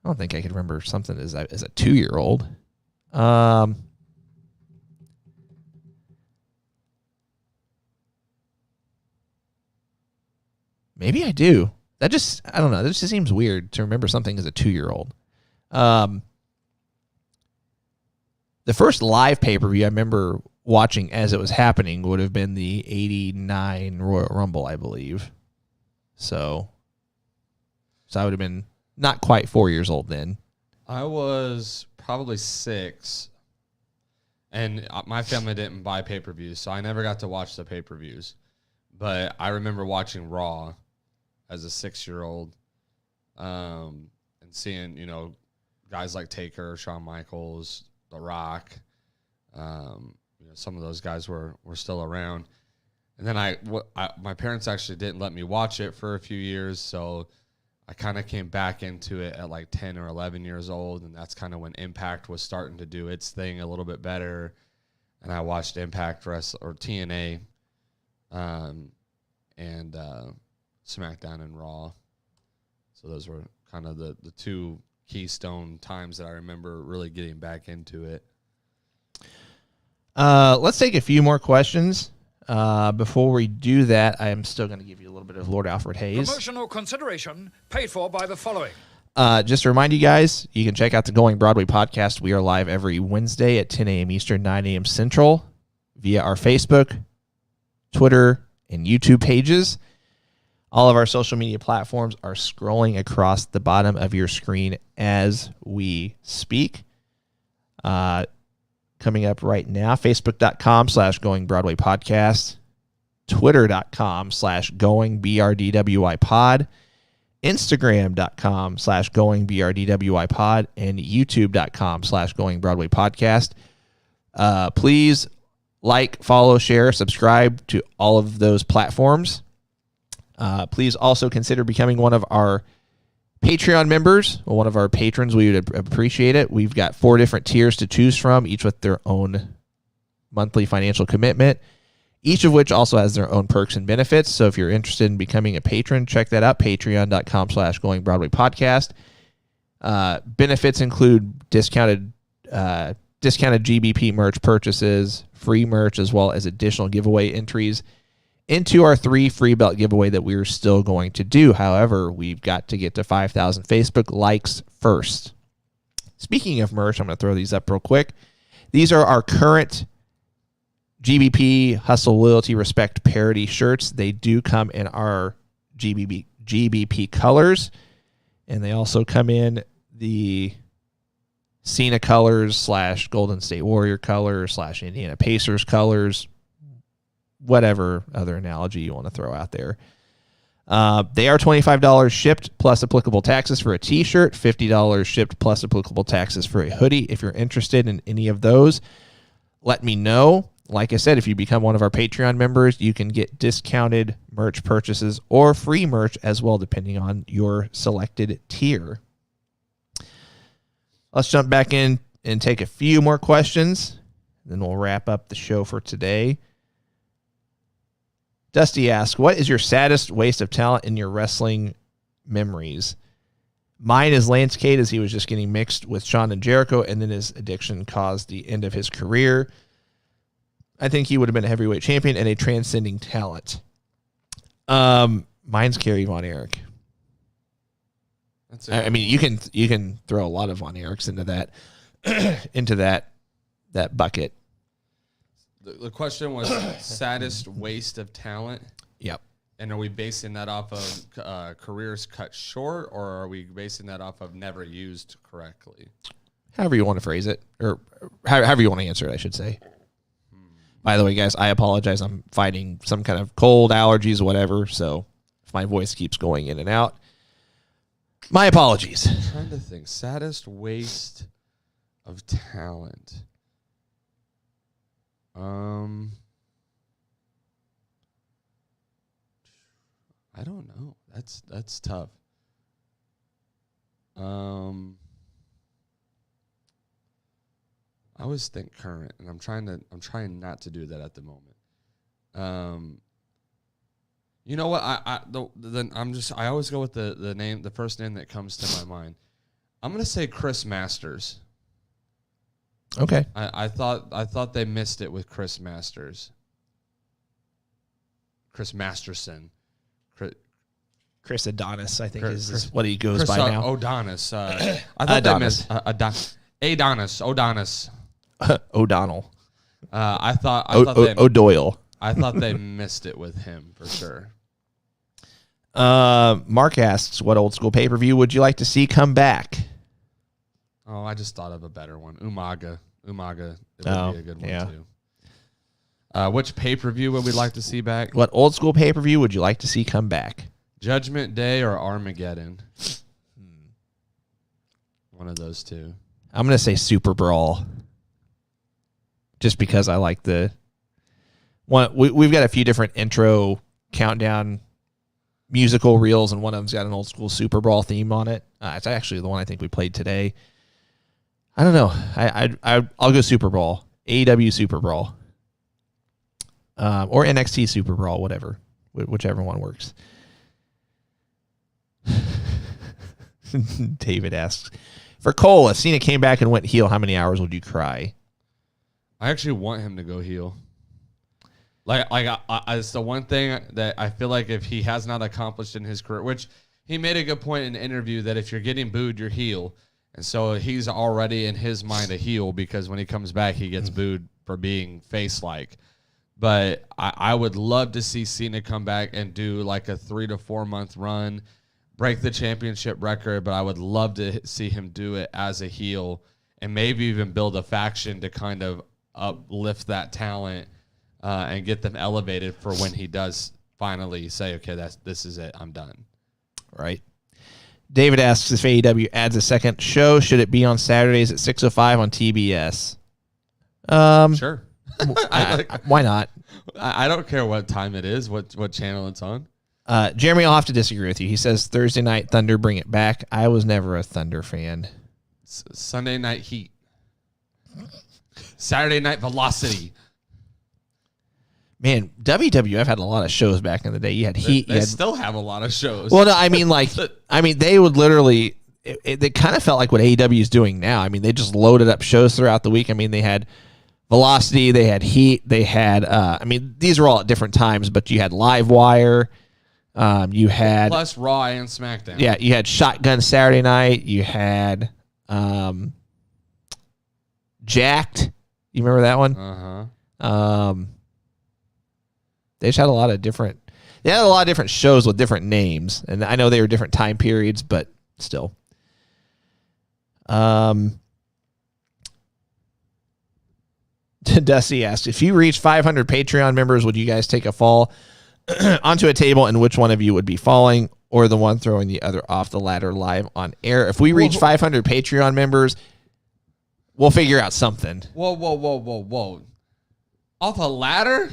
[SPEAKER 1] I don't think I could remember something as a 2-year-old. Maybe I do. I don't know. That just seems weird to remember something as a 2-year-old. The first live pay-per-view I remember watching as it was happening would have been the 89 Royal Rumble, I believe. So I would have been not quite 4 years old then.
[SPEAKER 2] I was probably 6. And my family didn't buy pay-per-views, so I never got to watch the pay-per-views. But I remember watching Raw as a 6-year-old, and seeing, guys like Taker, Shawn Michaels, The Rock. Some of those guys were still around. And then my parents actually didn't let me watch it for a few years, so I kind of came back into it at like 10 or 11 years old, and that's kind of when Impact was starting to do its thing a little bit better. And I watched Impact or TNA, and SmackDown and Raw. So those were kind of the two keystone times that I remember really getting back into it.
[SPEAKER 1] Let's take a few more questions. Before we do that, I am still going to give you a little bit of Lord Alfred Hayes.
[SPEAKER 3] Promotional consideration paid for by the following.
[SPEAKER 1] Just to remind you guys, you can check out the Going Broadway podcast. We are live every Wednesday at 10 a.m. Eastern, 9 a.m. Central via our Facebook, Twitter, and YouTube pages. All of our social media platforms are scrolling across the bottom of your screen as we speak. Coming up right now, Facebook.com/Going Broadway Podcast, Twitter.com/Going BRDWI Pod, Instagram.com/Going BRDWI Pod, and YouTube.com/Going Broadway Podcast. Please like, follow, share, subscribe to all of those platforms. Please also consider becoming one of our Patreon members, or one of our patrons. We would appreciate it. We've got 4 different tiers to choose from, each with their own monthly financial commitment, each of which also has their own perks and benefits. So if you're interested in becoming a patron, check that out, patreon.com/Going Broadway Podcast. Benefits include discounted GBP merch purchases, free merch, as well as additional giveaway entries into our 3 free belt giveaway that we're still going to do. However, we've got to get to 5,000 Facebook likes first. Speaking of merch, I'm going to throw these up real quick. These are our current GBP Hustle, Loyalty, Respect parody shirts. They do come in our GBP colors, and they also come in the Cena colors / Golden State Warrior colors / Indiana Pacers colors, whatever other analogy you want to throw out there. They are $25 shipped plus applicable taxes for a t-shirt, $50 shipped plus applicable taxes for a hoodie. If you're interested in any of those, let me know. Like I said, if you become one of our Patreon members, you can get discounted merch purchases or free merch as well, depending on your selected tier. Let's jump back in and take a few more questions, then we'll wrap up the show for today. Dusty asks, what is your saddest waste of talent in your wrestling memories? Mine is Lance Cade, as he was just getting mixed with Shawn and Jericho, and then his addiction caused the end of his career. I think he would have been a heavyweight champion and a transcending talent. Mine's Kerry Von Erich. That's it. I mean, you can throw a lot of Von Erichs into that bucket.
[SPEAKER 2] The question was saddest waste of talent.
[SPEAKER 1] Yep.
[SPEAKER 2] And are we basing that off of careers cut short, or are we basing that off of never used correctly?
[SPEAKER 1] However you want to phrase it, or however you want to answer it, I should say. By the way, guys, I apologize. I'm fighting some kind of cold, allergies, whatever. So if my voice keeps going in and out, my apologies.
[SPEAKER 2] I'm trying to think. Saddest waste of talent. I don't know. That's tough. I always think current, and I'm trying not to do that at the moment. You know what? I always go with the first name that comes to my mind. I'm gonna say Chris Masters.
[SPEAKER 1] Okay.
[SPEAKER 2] I thought they missed it with Chris Masters. Chris Masterson.
[SPEAKER 1] Chris Adonis, I think, is what he goes by now.
[SPEAKER 2] Adonis. I thought Adonis. Adonis.
[SPEAKER 1] O'Donnell.
[SPEAKER 2] I thought
[SPEAKER 1] O'Doyle.
[SPEAKER 2] I thought they missed it with him for sure.
[SPEAKER 1] Mark asks, what old school pay-per-view would you like to see come back?
[SPEAKER 2] Oh, I just thought of a better one. Umaga. It would be a good one too. Which pay-per-view would we like to see back?
[SPEAKER 1] What old school pay-per-view would you like to see come back?
[SPEAKER 2] Judgment Day or Armageddon? One of those two.
[SPEAKER 1] I'm going to say Super Brawl. Just because I like the one. We've got a few different intro countdown musical reels, and one of them's got an old school Super Brawl theme on it. It's actually the one I think we played today. I don't know. I'll go Super Brawl. AEW Super Brawl. Or NXT Super Brawl, whatever. Whichever one works. David asks, for Cole, if Cena came back and went heel, how many hours would you cry?
[SPEAKER 2] I actually want him to go heel. It's the one thing that I feel like if he has not accomplished in his career, which he made a good point in the interview that if you're getting booed, you're heel. And so he's already in his mind a heel because when he comes back, he gets booed for being face-like. But I would love to see Cena come back and do like a 3 to 4 month run, break the championship record, but I would love to see him do it as a heel and maybe even build a faction to kind of uplift that talent and get them elevated for when he does finally say, okay, this is it, I'm done.
[SPEAKER 1] Right. David asks if AEW adds a second show, should it be on Saturdays at 6:05 on TBS?
[SPEAKER 2] Sure.
[SPEAKER 1] Why not?
[SPEAKER 2] I don't care what time it is, what channel it's on.
[SPEAKER 1] Jeremy, I'll have to disagree with you. He says Thursday Night Thunder, bring it back. I was never a Thunder fan.
[SPEAKER 2] Sunday Night Heat. Saturday Night Velocity.
[SPEAKER 1] Man, WWF had a lot of shows back in the day. You had Heat.
[SPEAKER 2] They still have a lot of shows.
[SPEAKER 1] Well, no, I mean, they would literally. It kind of felt like what AEW is doing now. I mean, they just loaded up shows throughout the week. I mean, they had Velocity, they had Heat, they had. These are all at different times, but you had Live Wire. You had
[SPEAKER 2] plus Raw and SmackDown.
[SPEAKER 1] Yeah, you had Shotgun Saturday Night. You had Jacked. You remember that one? They just had a lot of different. They had a lot of different shows with different names, and I know they were different time periods, but still. Dusty asked, if you reach 500 Patreon members, would you guys take a fall onto a table, and which one of you would be falling, or the one throwing the other off the ladder live on air? If we reach 500 Patreon members, we'll figure out something.
[SPEAKER 2] Whoa. Off a ladder?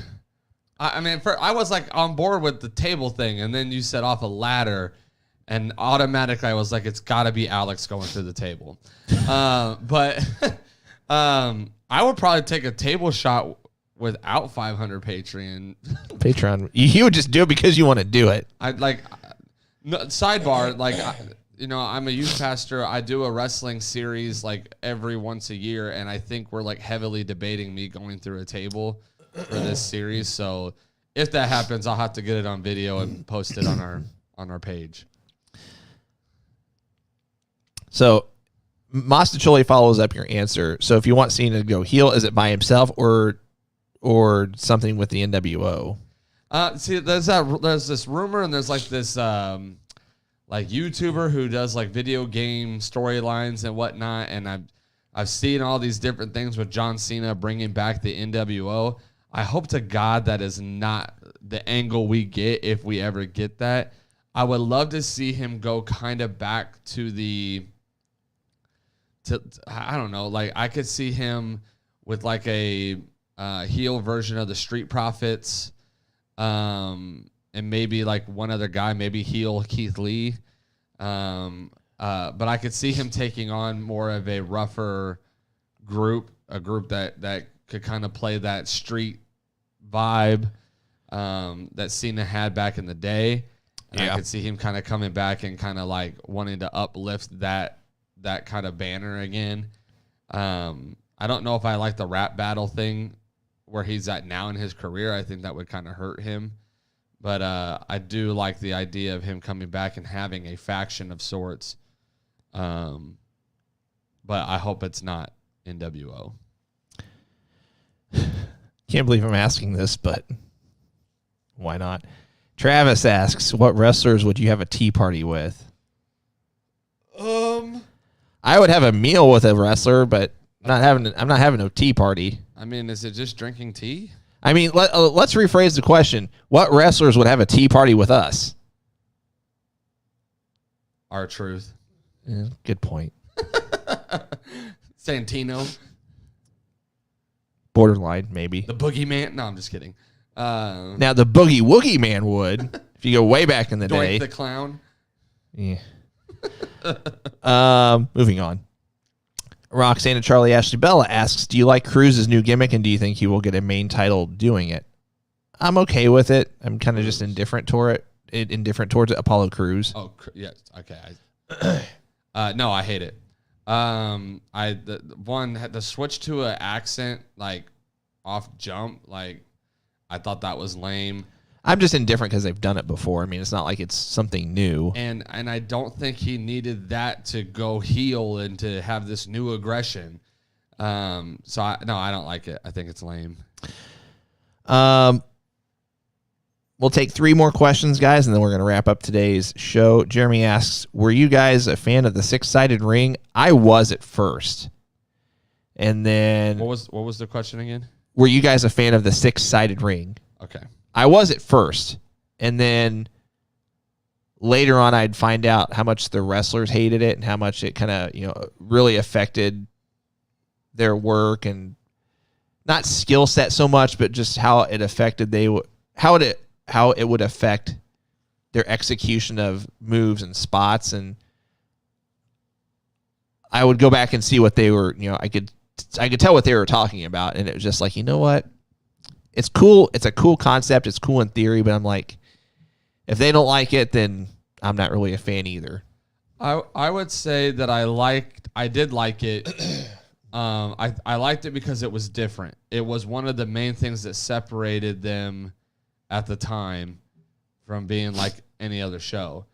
[SPEAKER 2] I was like on board with the table thing, and then you said off a ladder, and automatically I was like, it's got to be Alex going through the table. But I would probably take a table shot without 500 Patreon. You would just do it because you want to do it. Sidebar, I'm a youth pastor. I do a wrestling series like every once a year, and I think we're like heavily debating me going through a table for this series. So if that happens, I'll have to get it on video and post it on our page. So Mastacholi follows up your answer. So if you want Cena to go heel, is it by himself or something with the NWO? See, there's this rumor, and there's like this like YouTuber who does like video game storylines and whatnot, and I've seen all these different things with John Cena bringing back the NWO. I hope to God that is not the angle we get if we ever get that. I would love to see him go kind of back to I don't know, like I could see him with like a heel version of the Street Profits, and maybe like one other guy, maybe heel Keith Lee. But I could see him taking on more of a rougher group, a group that could kind of play that street vibe that Cena had back in the day. And I could see him kind of coming back and kind of like wanting to uplift that kind of banner again. I don't know if I like the rap battle thing where he's at now in his career. I think that would kind of hurt him. But I do like the idea of him coming back and having a faction of sorts. But I hope it's not NWO.
[SPEAKER 1] Can't believe I'm asking this, but why not? Travis asks, what wrestlers would you have a tea party with? I would have a meal with a wrestler, but I'm not having a tea party.
[SPEAKER 2] I mean, is it just drinking tea?
[SPEAKER 1] I mean, let's rephrase the question. What wrestlers would have a tea party with us?
[SPEAKER 2] R-Truth.
[SPEAKER 1] Yeah, good point.
[SPEAKER 2] Santino.
[SPEAKER 1] Borderline, maybe.
[SPEAKER 2] The Boogeyman. No, I'm just kidding.
[SPEAKER 1] Now, the Boogie Woogie Man would, if you go way back in the day.
[SPEAKER 2] Doink the Clown.
[SPEAKER 1] Yeah. Moving on. Roxanne and Charlie Ashley Bella asks, do you like Cruz's new gimmick, and do you think he will get a main title doing it? I'm okay with it. I'm kind of just indifferent toward it. Apollo Crews.
[SPEAKER 2] Oh, yes. Okay. No, I hate it. The switch to an accent, like, off jump, like, I thought that was lame.
[SPEAKER 1] I'm just indifferent because they've done it before. I mean, it's not like it's something new.
[SPEAKER 2] And I don't think he needed that to go heel and to have this new aggression. I don't like it. I think it's lame.
[SPEAKER 1] We'll take 3 more questions, guys, and then we're going to wrap up today's show. Jeremy asks, were you guys a fan of the 6-sided ring? I was at first. And then...
[SPEAKER 2] What was the question again?
[SPEAKER 1] Were you guys a fan of the 6-sided ring?
[SPEAKER 2] Okay.
[SPEAKER 1] I was at first. And then later on, I'd find out how much the wrestlers hated it and how much it kind of, really affected their work, and not skill set so much, but just how it affected how it would affect their execution of moves and spots. And I would go back and see what they were, I could tell what they were talking about. And it was just like, you know what? It's cool. It's a cool concept. It's cool in theory, but I'm like, if they don't like it, then I'm not really a fan either.
[SPEAKER 2] I would say that I did like it. I liked it because it was different. It was one of the main things that separated them at the time from being like any other show.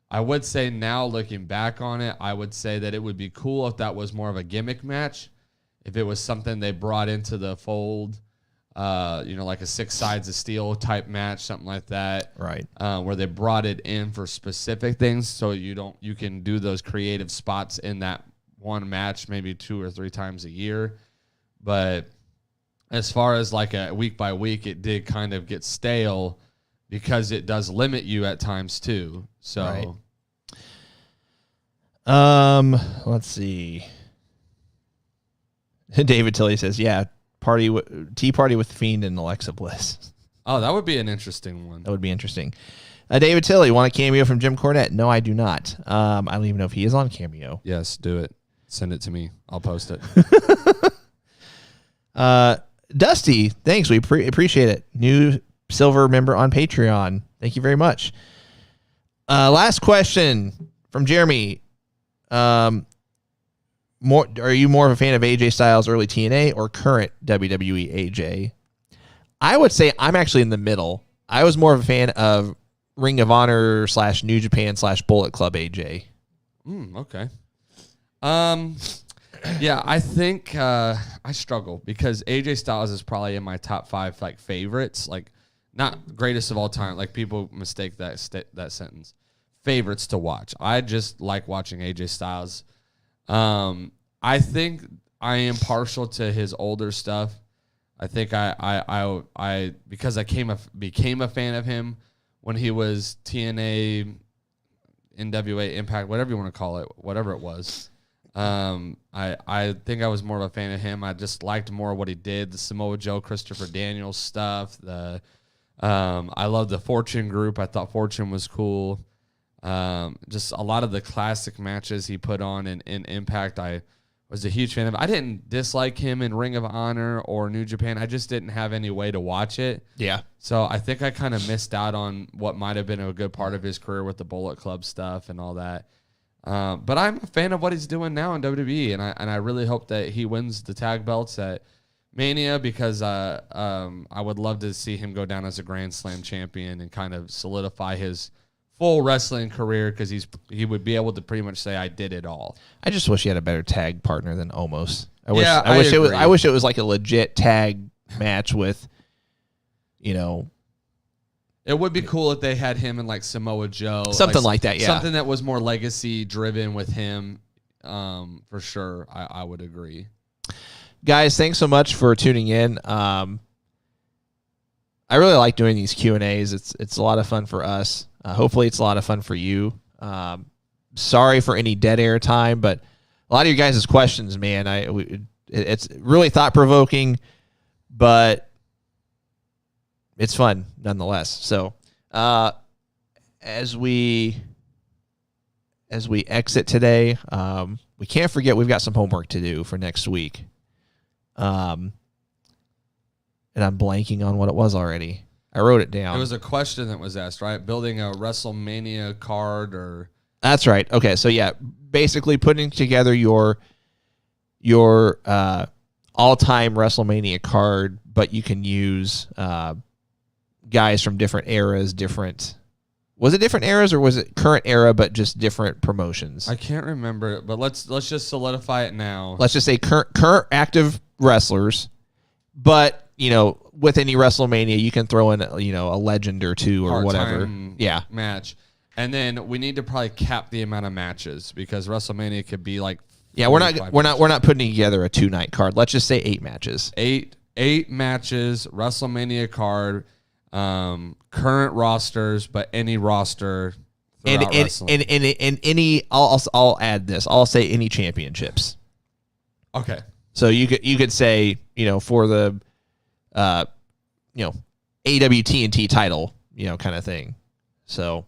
[SPEAKER 2] I would say now, looking back on it, I would say that it would be cool if that was more of a gimmick match. If it was something they brought into the fold, like a 6 sides of steel type match, something like that.
[SPEAKER 1] Right.
[SPEAKER 2] Where they brought it in for specific things, so you can do those creative spots in that one match maybe 2 or 3 times a year. But as far as like a week by week, it did kind of get stale because it does limit you at times too. So,
[SPEAKER 1] right. Let's see. David Tilley says, "Yeah, tea party with Fiend and Alexa Bliss."
[SPEAKER 2] Oh, that would be an interesting one.
[SPEAKER 1] That would be interesting. David Tilley, want a cameo from Jim Cornette? No, I do not. I don't even know if he is on Cameo.
[SPEAKER 2] Yes, do it. Send it to me. I'll post it.
[SPEAKER 1] Dusty, thanks. We appreciate it. New silver member on Patreon. Thank you very much. Last question from Jeremy. Are you more of a fan of AJ Styles early TNA or current WWE AJ? I would say I'm actually in the middle. I was more of a fan of Ring of Honor / New Japan / Bullet Club AJ.
[SPEAKER 2] Okay. Yeah, I think I struggle because AJ Styles is probably in my top 5 like favorites, like not greatest of all time. Like people mistake that sentence. Favorites to watch. I just like watching AJ Styles. I think I am partial to his older stuff. I think I because I became a fan of him when he was TNA, NWA, Impact, whatever you want to call it, whatever it was. I think I was more of a fan of him. I just liked more what he did, the Samoa Joe, Christopher Daniels stuff. I love the Fortune group. I thought Fortune was cool. Just a lot of the classic matches he put on in Impact, I was a huge fan of. I didn't dislike him in Ring of Honor or New Japan. I just didn't have any way to watch it.
[SPEAKER 1] Yeah.
[SPEAKER 2] So I think I kind of missed out on what might have been a good part of his career with the Bullet Club stuff and all that. But I'm a fan of what he's doing now in WWE, and I really hope that he wins the tag belts at Mania because I would love to see him go down as a Grand Slam champion and kind of solidify his full wrestling career because he would be able to pretty much say I did it all.
[SPEAKER 1] I just wish he had a better tag partner than Omos. I wish it was like a legit tag match with,
[SPEAKER 2] It would be cool if they had him and like Samoa Joe.
[SPEAKER 1] Something like that, yeah.
[SPEAKER 2] Something that was more legacy driven with him. for sure, I would agree.
[SPEAKER 1] Guys, thanks so much for tuning in. I really like doing these Q&As. It's a lot of fun for us. Hopefully it's a lot of fun for you. Sorry for any dead air time, but a lot of you guys' questions, man, it's really thought-provoking, but it's fun nonetheless. So as we exit today, we can't forget we've got some homework to do for next week. And I'm blanking on what it was already. I wrote it down.
[SPEAKER 2] It was a question that was asked, right? Building a WrestleMania card or...
[SPEAKER 1] That's right. Okay, so yeah, basically putting together your all-time WrestleMania card, but you can use guys from different eras, Was it different eras or was it current era but just different promotions?
[SPEAKER 2] I can't remember, but let's just solidify it now.
[SPEAKER 1] Let's just say current active wrestlers, but with any WrestleMania you can throw in a legend or two or whatever.
[SPEAKER 2] Match. And then we need to probably cap the amount of matches because WrestleMania could be like
[SPEAKER 1] we're not putting together a 2-night card. Let's just say 8 matches. Eight
[SPEAKER 2] matches, WrestleMania card, current rosters, but any roster throughout wrestling.
[SPEAKER 1] And any I'll add this. I'll say any championships.
[SPEAKER 2] Okay.
[SPEAKER 1] So you could say, for the AWTNT title, kind of thing. So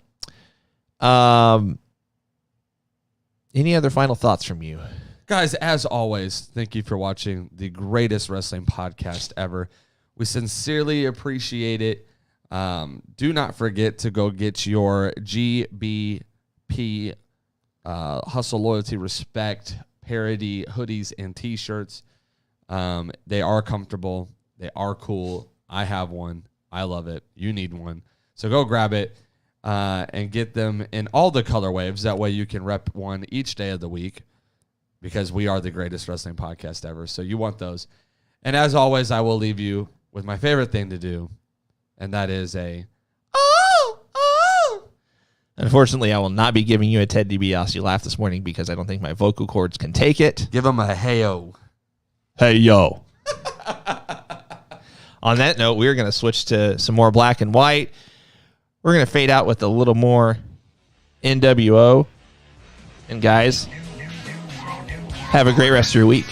[SPEAKER 1] any other final thoughts from you?
[SPEAKER 2] Guys, as always, thank you for watching the greatest wrestling podcast ever. We sincerely appreciate it. Do not forget to go get your GBP Hustle, Loyalty, Respect parody hoodies and t-shirts. They are comfortable. They are cool. I have one. I love it. You need one. So go grab it and get them in all the color waves. That way you can rep one each day of the week because we are the greatest wrestling podcast ever. So you want those. And as always, I will leave you with my favorite thing to do, and that is a oh.
[SPEAKER 1] Unfortunately, I will not be giving you a Ted DiBiase laugh this morning because I don't think my vocal cords can take it.
[SPEAKER 2] Give them a hey-o.
[SPEAKER 1] Hey, yo. On that note, we're going to switch to some more black and white. We're going to fade out with a little more NWO. And guys, have a great rest of your week.